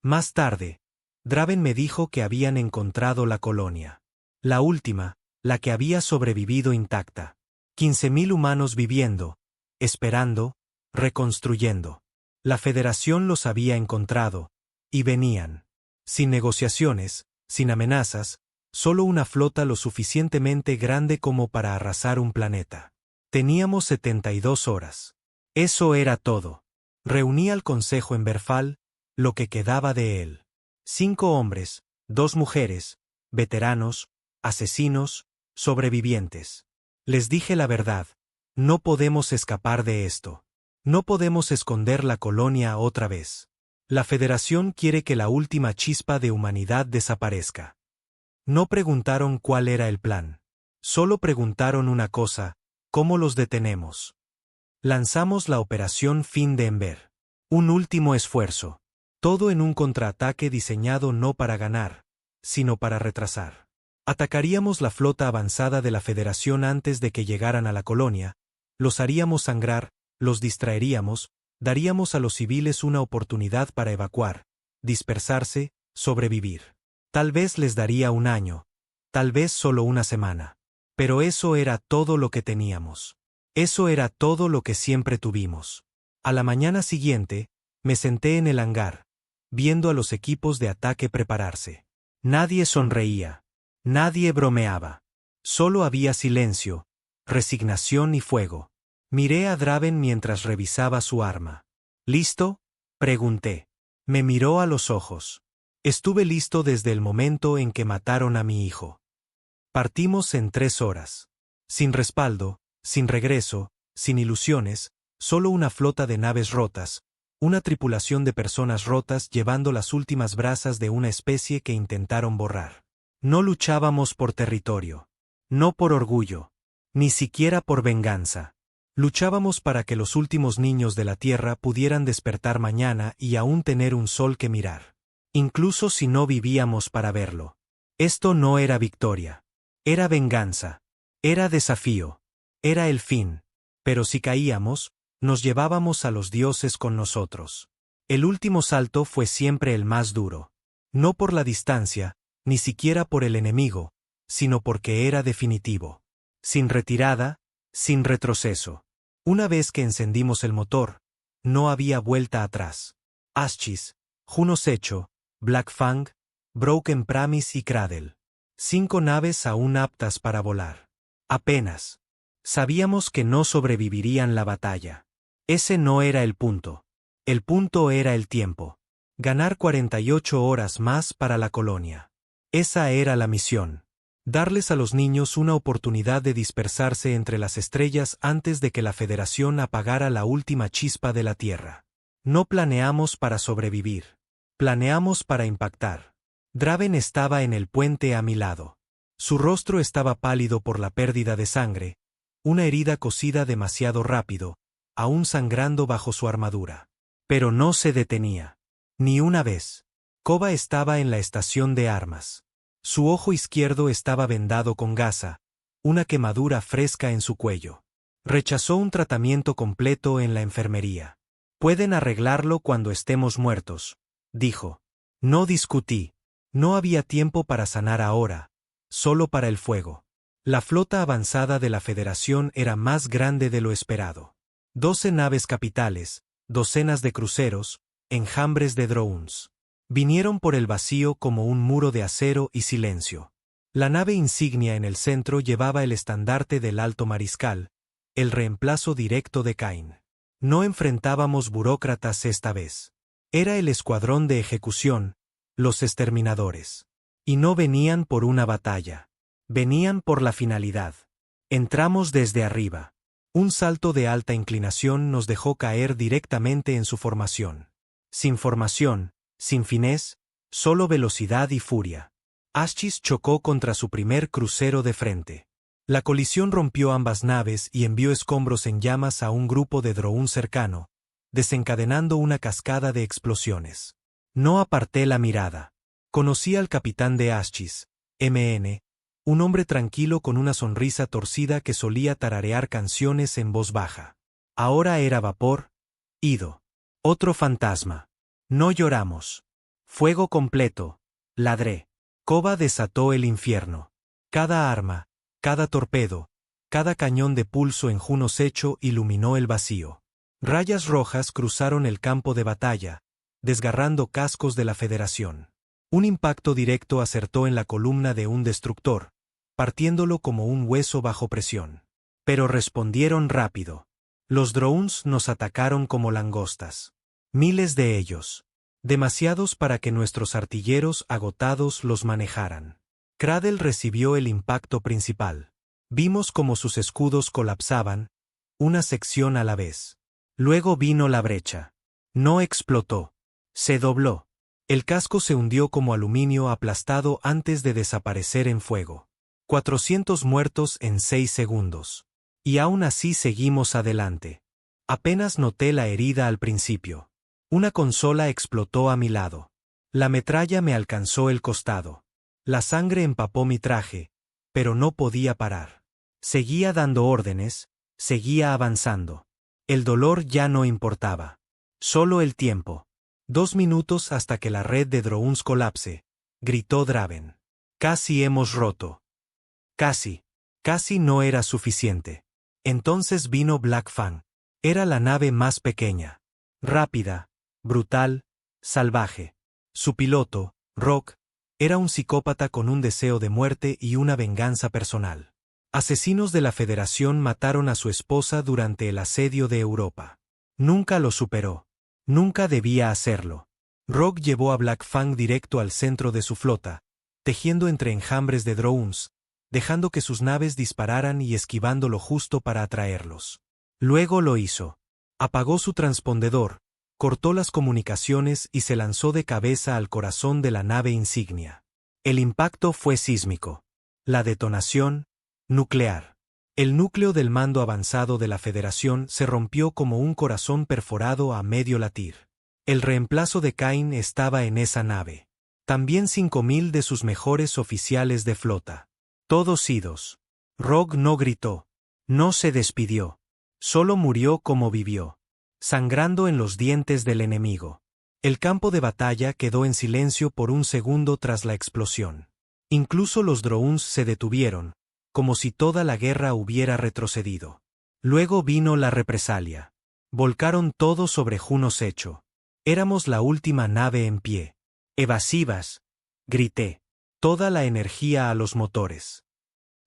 Más tarde, Draven me dijo que habían encontrado la colonia. La última, la que había sobrevivido intacta. 15.000 humanos viviendo, esperando, reconstruyendo. La Federación los había encontrado, y venían. Sin negociaciones, sin amenazas, solo una flota lo suficientemente grande como para arrasar un planeta. Teníamos 72 horas. Eso era todo. Reuní al consejo en Verfal, lo que quedaba de él. 5 hombres, 2 mujeres, veteranos, asesinos, sobrevivientes. Les dije la verdad. No podemos escapar de esto. No podemos esconder la colonia otra vez. La Federación quiere que la última chispa de humanidad desaparezca. No preguntaron cuál era el plan. Solo preguntaron una cosa: ¿cómo los detenemos? Lanzamos la operación Fin de Ember. Un último esfuerzo. Todo en un contraataque diseñado no para ganar, sino para retrasar. Atacaríamos la flota avanzada de la Federación antes de que llegaran a la colonia, los haríamos sangrar, los distraeríamos, daríamos a los civiles una oportunidad para evacuar, dispersarse, sobrevivir. Tal vez les daría un año, tal vez solo una semana. Pero eso era todo lo que teníamos. Eso era todo lo que siempre tuvimos. A la mañana siguiente, me senté en el hangar, viendo a los equipos de ataque prepararse. Nadie sonreía. Nadie bromeaba. Solo había silencio, resignación y fuego. Miré a Draven mientras revisaba su arma. ¿Listo?, pregunté. Me miró a los ojos. Estuve listo desde el momento en que mataron a mi hijo. Partimos en 3 horas. Sin respaldo, sin regreso, sin ilusiones, solo una flota de naves rotas, una tripulación de personas rotas llevando las últimas brasas de una especie que intentaron borrar. No luchábamos por territorio. No por orgullo. Ni siquiera por venganza. Luchábamos para que los últimos niños de la Tierra pudieran despertar mañana y aún tener un sol que mirar. Incluso si no vivíamos para verlo. Esto no era victoria. Era venganza. Era desafío. Era el fin. Pero si caíamos, nos llevábamos a los dioses con nosotros. El último salto fue siempre el más duro. No por la distancia, ni siquiera por el enemigo, sino porque era definitivo. Sin retirada, sin retroceso. Una vez que encendimos el motor, no había vuelta atrás. Aschis, Juno Secho, Black Fang, Broken Promise y Cradle. 5 naves aún aptas para volar. Apenas. Sabíamos que no sobrevivirían la batalla. Ese no era el punto. El punto era el tiempo. Ganar 48 horas más para la colonia. Esa era la misión. Darles a los niños una oportunidad de dispersarse entre las estrellas antes de que la Federación apagara la última chispa de la Tierra. No planeamos para sobrevivir. Planeamos para impactar. Draven estaba en el puente a mi lado. Su rostro estaba pálido por la pérdida de sangre, una herida cosida demasiado rápido, aún sangrando bajo su armadura. Pero no se detenía. Ni una vez. Koba estaba en la estación de armas. Su ojo izquierdo estaba vendado con gasa, una quemadura fresca en su cuello. Rechazó un tratamiento completo en la enfermería. Pueden arreglarlo cuando estemos muertos, dijo. No discutí. No había tiempo para sanar ahora, solo para el fuego. La flota avanzada de la Federación era más grande de lo esperado. 12 naves capitales, docenas de cruceros, enjambres de drones. Vinieron por el vacío como un muro de acero y silencio. La nave insignia en el centro llevaba el estandarte del Alto Mariscal, el reemplazo directo de Cain. No enfrentábamos burócratas esta vez. Era el escuadrón de ejecución, los exterminadores. Y no venían por una batalla. Venían por la finalidad. Entramos desde arriba. Un salto de alta inclinación nos dejó caer directamente en su formación. Sin formación, sin finés, solo velocidad y furia. Aschis chocó contra su primer crucero de frente. La colisión rompió ambas naves y envió escombros en llamas a un grupo de droún cercano, desencadenando una cascada de explosiones. No aparté la mirada. Conocí al capitán de Aschis, MN, un hombre tranquilo con una sonrisa torcida que solía tararear canciones en voz baja. Ahora era vapor, ido. Otro fantasma. No lloramos. Fuego completo. Ladré. Koba desató el infierno. Cada arma, Cada torpedo, cada cañón de pulso en Juno Secho iluminó el vacío. Rayas rojas cruzaron el campo de batalla, desgarrando cascos de la Federación. Un impacto directo acertó en la columna de un destructor, partiéndolo como un hueso bajo presión. Pero respondieron rápido. Los drones nos atacaron como langostas. Miles de ellos. Demasiados para que nuestros artilleros agotados los manejaran. Cradle recibió el impacto principal. Vimos cómo sus escudos colapsaban, una sección a la vez. Luego vino la brecha. No explotó. Se dobló. El casco se hundió como aluminio aplastado antes de desaparecer en fuego. 400 muertos en 6 segundos. Y aún así seguimos adelante. Apenas noté la herida al principio. Una consola explotó a mi lado. La metralla me alcanzó el costado. La sangre empapó mi traje, pero no podía parar. Seguía dando órdenes, seguía avanzando. El dolor ya no importaba. Solo el tiempo. 2 minutos hasta que la red de drones colapse, gritó Draven. Casi hemos roto. Casi no era suficiente. Entonces vino Black Fang. Era la nave más pequeña. Rápida, brutal, salvaje. Su piloto, Rock, era un psicópata con un deseo de muerte y una venganza personal. Asesinos de la Federación mataron a su esposa durante el asedio de Europa. Nunca lo superó. Nunca debía hacerlo. Rock llevó a Black Fang directo al centro de su flota, tejiendo entre enjambres de drones, dejando que sus naves dispararan y esquivando lo justo para atraerlos. Luego lo hizo. Apagó su transpondedor, cortó las comunicaciones y se lanzó de cabeza al corazón de la nave insignia. El impacto fue sísmico. La detonación, nuclear. El núcleo del mando avanzado de la Federación se rompió como un corazón perforado a medio latir. El reemplazo de Cain estaba en esa nave. También 5.000 de sus mejores oficiales de flota. Todos idos. Rogue no gritó. No se despidió. Solo murió como vivió. Sangrando en los dientes del enemigo. El campo de batalla quedó en silencio por un segundo tras la explosión. Incluso los drones se detuvieron, como si toda la guerra hubiera retrocedido. Luego vino la represalia. Volcaron todo sobre Juno Secho. Éramos la última nave en pie. Evasivas, grité. Toda la energía a los motores.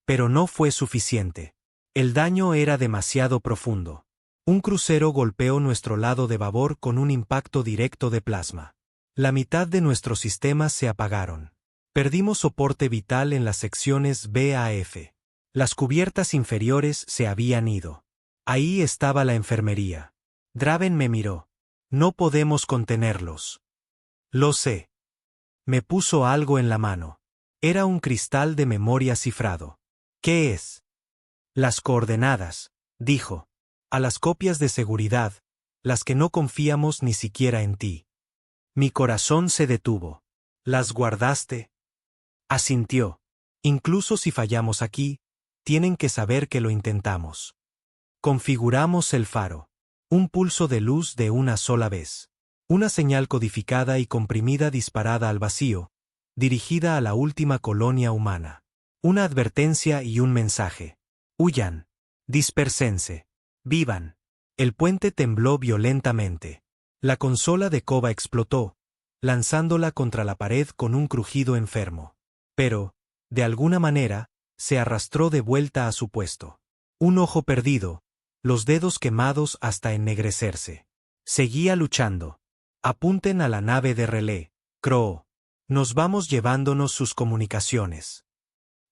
Pero no fue suficiente. El daño era demasiado profundo. Un crucero golpeó nuestro lado de babor con un impacto directo de plasma. La mitad de nuestros sistemas se apagaron. Perdimos soporte vital en las secciones B a F. Las cubiertas inferiores se habían ido. Ahí estaba la enfermería. Draven me miró. No podemos contenerlos. Lo sé. Me puso algo en la mano. Era un cristal de memoria cifrado. ¿Qué es? Las coordenadas, dijo. A las copias de seguridad, las que no confiamos ni siquiera en ti. Mi corazón se detuvo. ¿Las guardaste? Asintió. Incluso si fallamos aquí, tienen que saber que lo intentamos. Configuramos el faro. Un pulso de luz de una sola vez. Una señal codificada y comprimida disparada al vacío, dirigida a la última colonia humana. Una advertencia y un mensaje. Huyan. Dispersense. Vivan. El puente tembló violentamente. La consola de Kova explotó, lanzándola contra la pared con un crujido enfermo. Pero, de alguna manera, se arrastró de vuelta a su puesto. Un ojo perdido, los dedos quemados hasta ennegrecerse. Seguía luchando. Apunten a la nave de relé, Crow. Nos vamos llevándonos sus comunicaciones.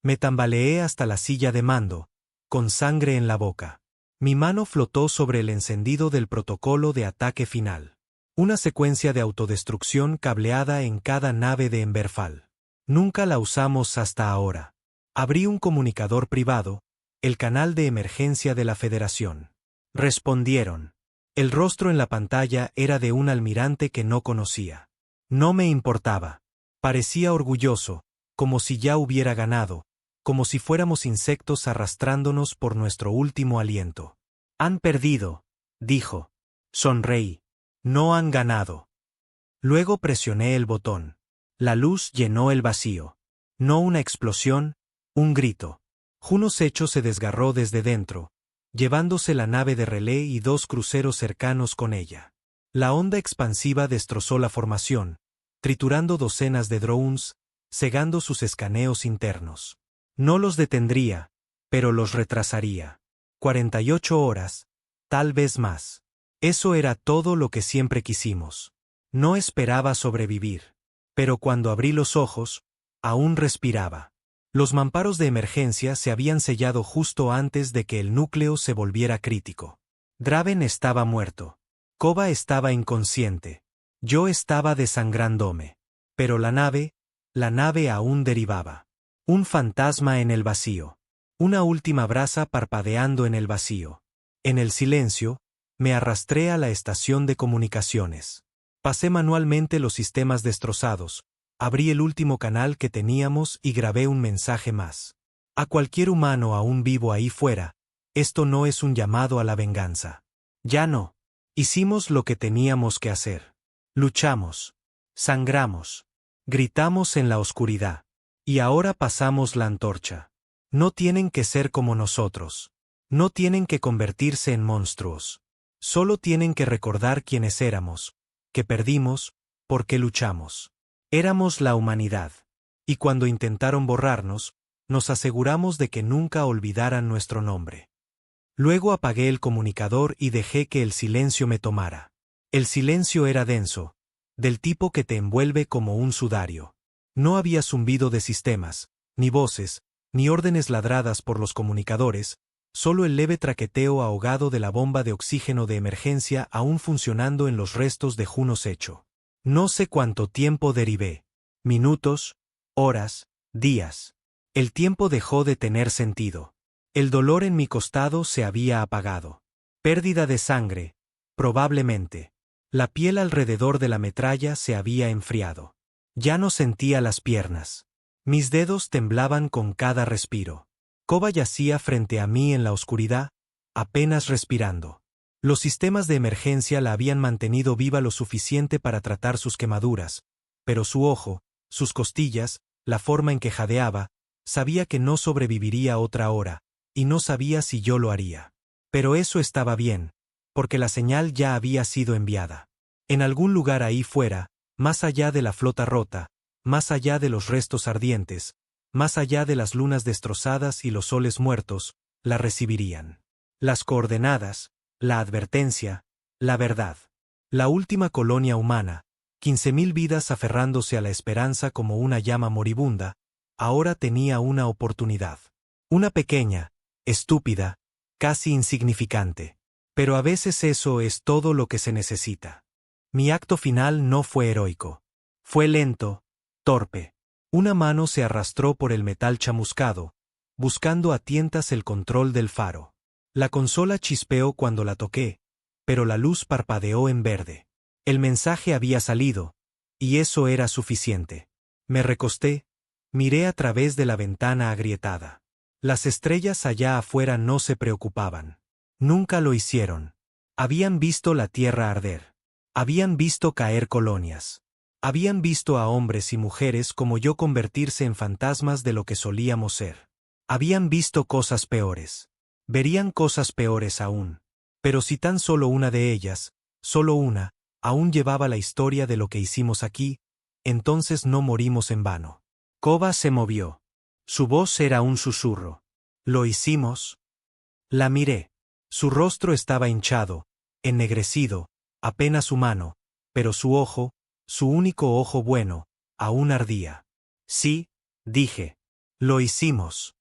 Me tambaleé hasta la silla de mando, con sangre en la boca. Mi mano flotó sobre el encendido del protocolo de ataque final. Una secuencia de autodestrucción cableada en cada nave de Emberfall. Nunca la usamos hasta ahora. Abrí un comunicador privado, el canal de emergencia de la Federación. Respondieron. El rostro en la pantalla era de un almirante que no conocía. No me importaba. Parecía orgulloso, como si ya hubiera ganado, como si fuéramos insectos arrastrándonos por nuestro último aliento. Han perdido, dijo. Sonreí. No han ganado. Luego presioné el botón. La luz llenó el vacío. No una explosión, un grito. Juno Secho se desgarró desde dentro, llevándose la nave de relé y 2 cruceros cercanos con ella. La onda expansiva destrozó la formación, triturando docenas de drones, cegando sus escaneos internos. No los detendría, pero los retrasaría. 48 horas, tal vez más. Eso era todo lo que siempre quisimos. No esperaba sobrevivir. Pero cuando abrí los ojos, aún respiraba. Los mamparos de emergencia se habían sellado justo antes de que el núcleo se volviera crítico. Draven estaba muerto. Kova estaba inconsciente. Yo estaba desangrándome. Pero la nave aún derivaba. Un fantasma en el vacío. Una última brasa parpadeando en el vacío. En el silencio, me arrastré a la estación de comunicaciones. Pasé manualmente los sistemas destrozados, abrí el último canal que teníamos y grabé un mensaje más. A cualquier humano aún vivo ahí fuera, esto no es un llamado a la venganza. Ya no. Hicimos lo que teníamos que hacer. Luchamos. Sangramos. Gritamos en la oscuridad. Y ahora pasamos la antorcha. No tienen que ser como nosotros. No tienen que convertirse en monstruos. Solo tienen que recordar quiénes éramos, que perdimos, porque luchamos. Éramos la humanidad. Y cuando intentaron borrarnos, nos aseguramos de que nunca olvidaran nuestro nombre. Luego apagué el comunicador y dejé que el silencio me tomara. El silencio era denso, del tipo que te envuelve como un sudario. No había zumbido de sistemas, ni voces, ni órdenes ladradas por los comunicadores, solo el leve traqueteo ahogado de la bomba de oxígeno de emergencia aún funcionando en los restos de Juno Secho. No sé cuánto tiempo derivé. Minutos, horas, días. El tiempo dejó de tener sentido. El dolor en mi costado se había apagado. Pérdida de sangre, probablemente. La piel alrededor de la metralla se había enfriado. Ya no sentía las piernas. Mis dedos temblaban con cada respiro. Kova yacía frente a mí en la oscuridad, apenas respirando. Los sistemas de emergencia la habían mantenido viva lo suficiente para tratar sus quemaduras, pero su ojo, sus costillas, la forma en que jadeaba, sabía que no sobreviviría otra hora, y no sabía si yo lo haría. Pero eso estaba bien, porque la señal ya había sido enviada. En algún lugar ahí fuera, más allá de la flota rota, más allá de los restos ardientes, más allá de las lunas destrozadas y los soles muertos, la recibirían. Las coordenadas, la advertencia, la verdad. La última colonia humana, 15.000 vidas aferrándose a la esperanza como una llama moribunda, ahora tenía una oportunidad. Una pequeña, estúpida, casi insignificante. Pero a veces eso es todo lo que se necesita. Mi acto final no fue heroico. Fue lento, torpe. Una mano se arrastró por el metal chamuscado, buscando a tientas el control del faro. La consola chispeó cuando la toqué, pero la luz parpadeó en verde. El mensaje había salido, y eso era suficiente. Me recosté, miré a través de la ventana agrietada. Las estrellas allá afuera no se preocupaban. Nunca lo hicieron. Habían visto la tierra arder. Habían visto caer colonias. Habían visto a hombres y mujeres como yo convertirse en fantasmas de lo que solíamos ser. Habían visto cosas peores. Verían cosas peores aún. Pero si tan solo una de ellas, solo una, aún llevaba la historia de lo que hicimos aquí, entonces no morimos en vano. Kova se movió. Su voz era un susurro. ¿Lo hicimos? La miré. Su rostro estaba hinchado, ennegrecido, apenas humano, pero su ojo, su único ojo bueno, aún ardía. Sí, dije. Lo hicimos.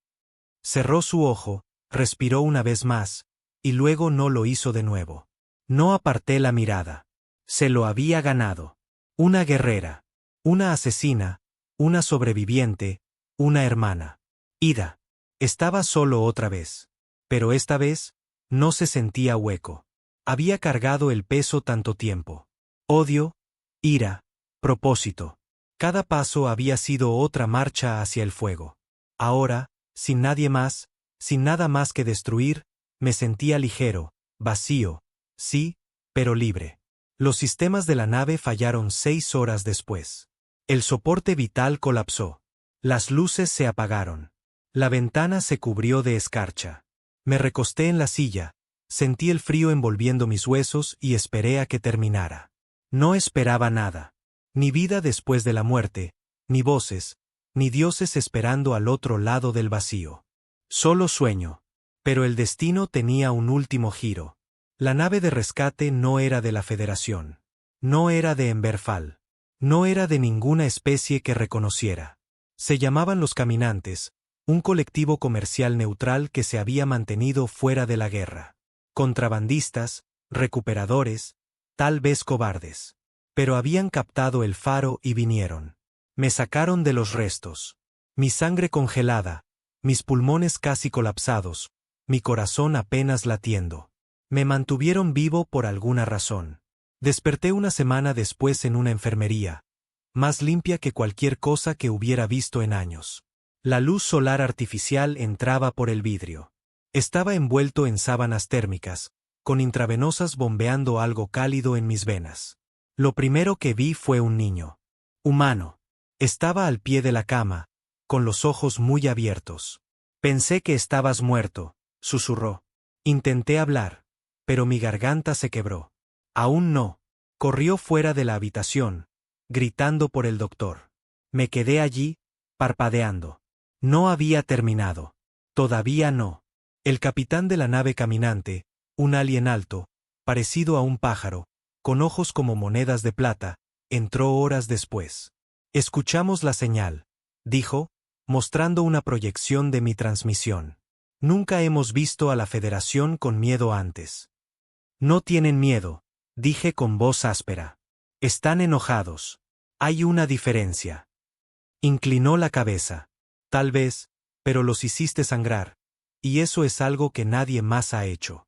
Cerró su ojo, respiró una vez más, y luego no lo hizo de nuevo. No aparté la mirada. Se lo había ganado. Una guerrera. Una asesina. Una sobreviviente. Una hermana. Ida. Estaba solo otra vez. Pero esta vez, no se sentía hueco. Había cargado el peso tanto tiempo. Odio, ira, propósito. Cada paso había sido otra marcha hacia el fuego. Ahora, sin nadie más, sin nada más que destruir, me sentía ligero, vacío, sí, pero libre. Los sistemas de la nave fallaron 6 horas después. El soporte vital colapsó. Las luces se apagaron. La ventana se cubrió de escarcha. Me recosté en la silla, sentí el frío envolviendo mis huesos y esperé a que terminara. No esperaba nada. Ni vida después de la muerte, ni voces, ni dioses esperando al otro lado del vacío. Solo sueño. Pero el destino tenía un último giro. La nave de rescate no era de la Federación. No era de Emberfall. No era de ninguna especie que reconociera. Se llamaban Los Caminantes, un colectivo comercial neutral que se había mantenido fuera de la guerra. Contrabandistas, recuperadores, tal vez cobardes. Pero habían captado el faro y vinieron. Me sacaron de los restos. Mi sangre congelada, mis pulmones casi colapsados, mi corazón apenas latiendo. Me mantuvieron vivo por alguna razón. Desperté una semana después en una enfermería, más limpia que cualquier cosa que hubiera visto en años. La luz solar artificial entraba por el vidrio. Estaba envuelto en sábanas térmicas, con intravenosas bombeando algo cálido en mis venas. Lo primero que vi fue un niño. Humano. Estaba al pie de la cama, con los ojos muy abiertos. Pensé que estabas muerto, susurró. Intenté hablar, pero mi garganta se quebró. Aún no. Corrió fuera de la habitación, gritando por el doctor. Me quedé allí, parpadeando. No había terminado. Todavía no. El capitán de la nave caminante, un alien alto, parecido a un pájaro, con ojos como monedas de plata, entró horas después. Escuchamos la señal, dijo, mostrando una proyección de mi transmisión. Nunca hemos visto a la Federación con miedo antes. No tienen miedo, dije con voz áspera. Están enojados. Hay una diferencia. Inclinó la cabeza. Tal vez, pero los hiciste sangrar, y eso es algo que nadie más ha hecho.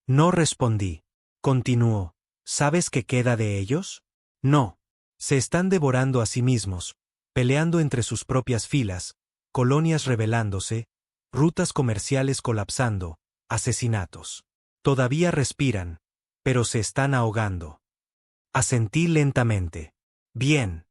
No respondí. Continuó. ¿Sabes qué queda de ellos? No. Se están devorando a sí mismos, peleando entre sus propias filas, colonias rebelándose, rutas comerciales colapsando, asesinatos. Todavía respiran, pero se están ahogando. Asentí lentamente. Bien.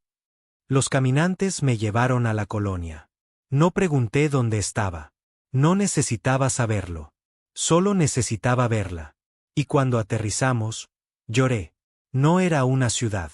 Los caminantes me llevaron a la colonia. No pregunté dónde estaba. No necesitaba saberlo. Solo necesitaba verla. Y cuando aterrizamos, lloré. No era una ciudad.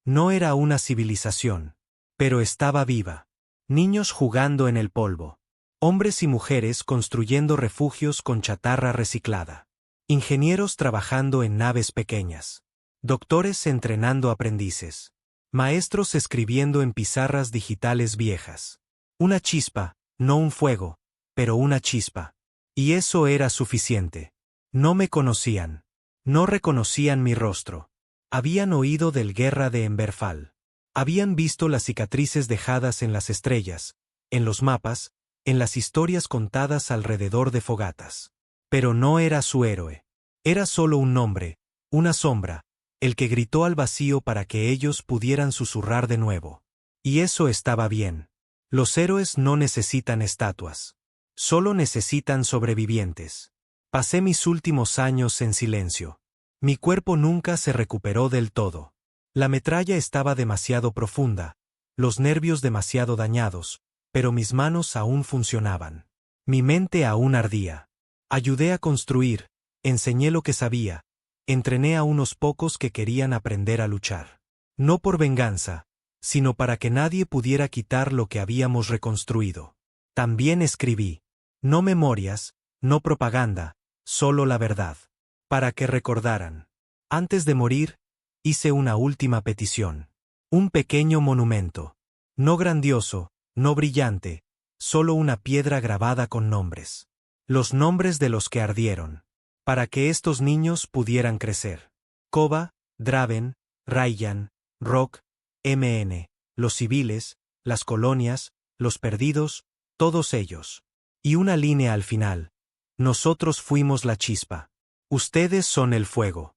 No era una civilización. Pero estaba viva. Niños jugando en el polvo. Hombres y mujeres construyendo refugios con chatarra reciclada. Ingenieros trabajando en naves pequeñas. Doctores entrenando aprendices. Maestros escribiendo en pizarras digitales viejas. Una chispa, no un fuego, pero una chispa. Y eso era suficiente. No me conocían. No reconocían mi rostro. Habían oído del guerra de Emberfall. Habían visto las cicatrices dejadas en las estrellas, en los mapas, en las historias contadas alrededor de fogatas. Pero no era su héroe. Era solo un nombre, una sombra, el que gritó al vacío para que ellos pudieran susurrar de nuevo. Y eso estaba bien. Los héroes no necesitan estatuas. Solo necesitan sobrevivientes. Pasé mis últimos años en silencio. Mi cuerpo nunca se recuperó del todo. La metralla estaba demasiado profunda, los nervios demasiado dañados, pero mis manos aún funcionaban. Mi mente aún ardía. Ayudé a construir, enseñé lo que sabía, entrené a unos pocos que querían aprender a luchar. No por venganza, sino para que nadie pudiera quitar lo que habíamos reconstruido. También escribí. No memorias, no propaganda, solo la verdad. Para que recordaran. Antes de morir, hice una última petición. Un pequeño monumento. No grandioso, no brillante, solo una piedra grabada con nombres. Los nombres de los que ardieron. Para que estos niños pudieran crecer. Koba, Draven, Rayyan, Rock, MN, los civiles, las colonias, los perdidos, todos ellos. Y una línea al final. Nosotros fuimos la chispa. Ustedes son el fuego.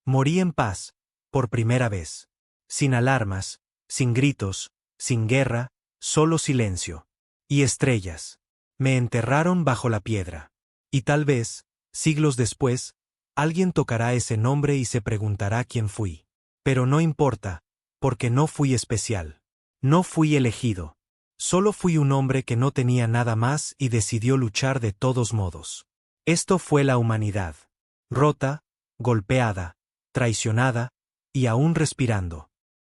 Morí en paz, por primera vez. Sin alarmas, sin gritos, sin guerra, solo silencio. Y estrellas. Me enterraron bajo la piedra. Y tal vez, siglos después, alguien tocará ese nombre y se preguntará quién fui. Pero no importa, porque no fui especial. No fui elegido. Solo fui un hombre que no tenía nada más y decidió luchar de todos modos. Esto fue la humanidad. Rota, golpeada, traicionada, y aún respirando.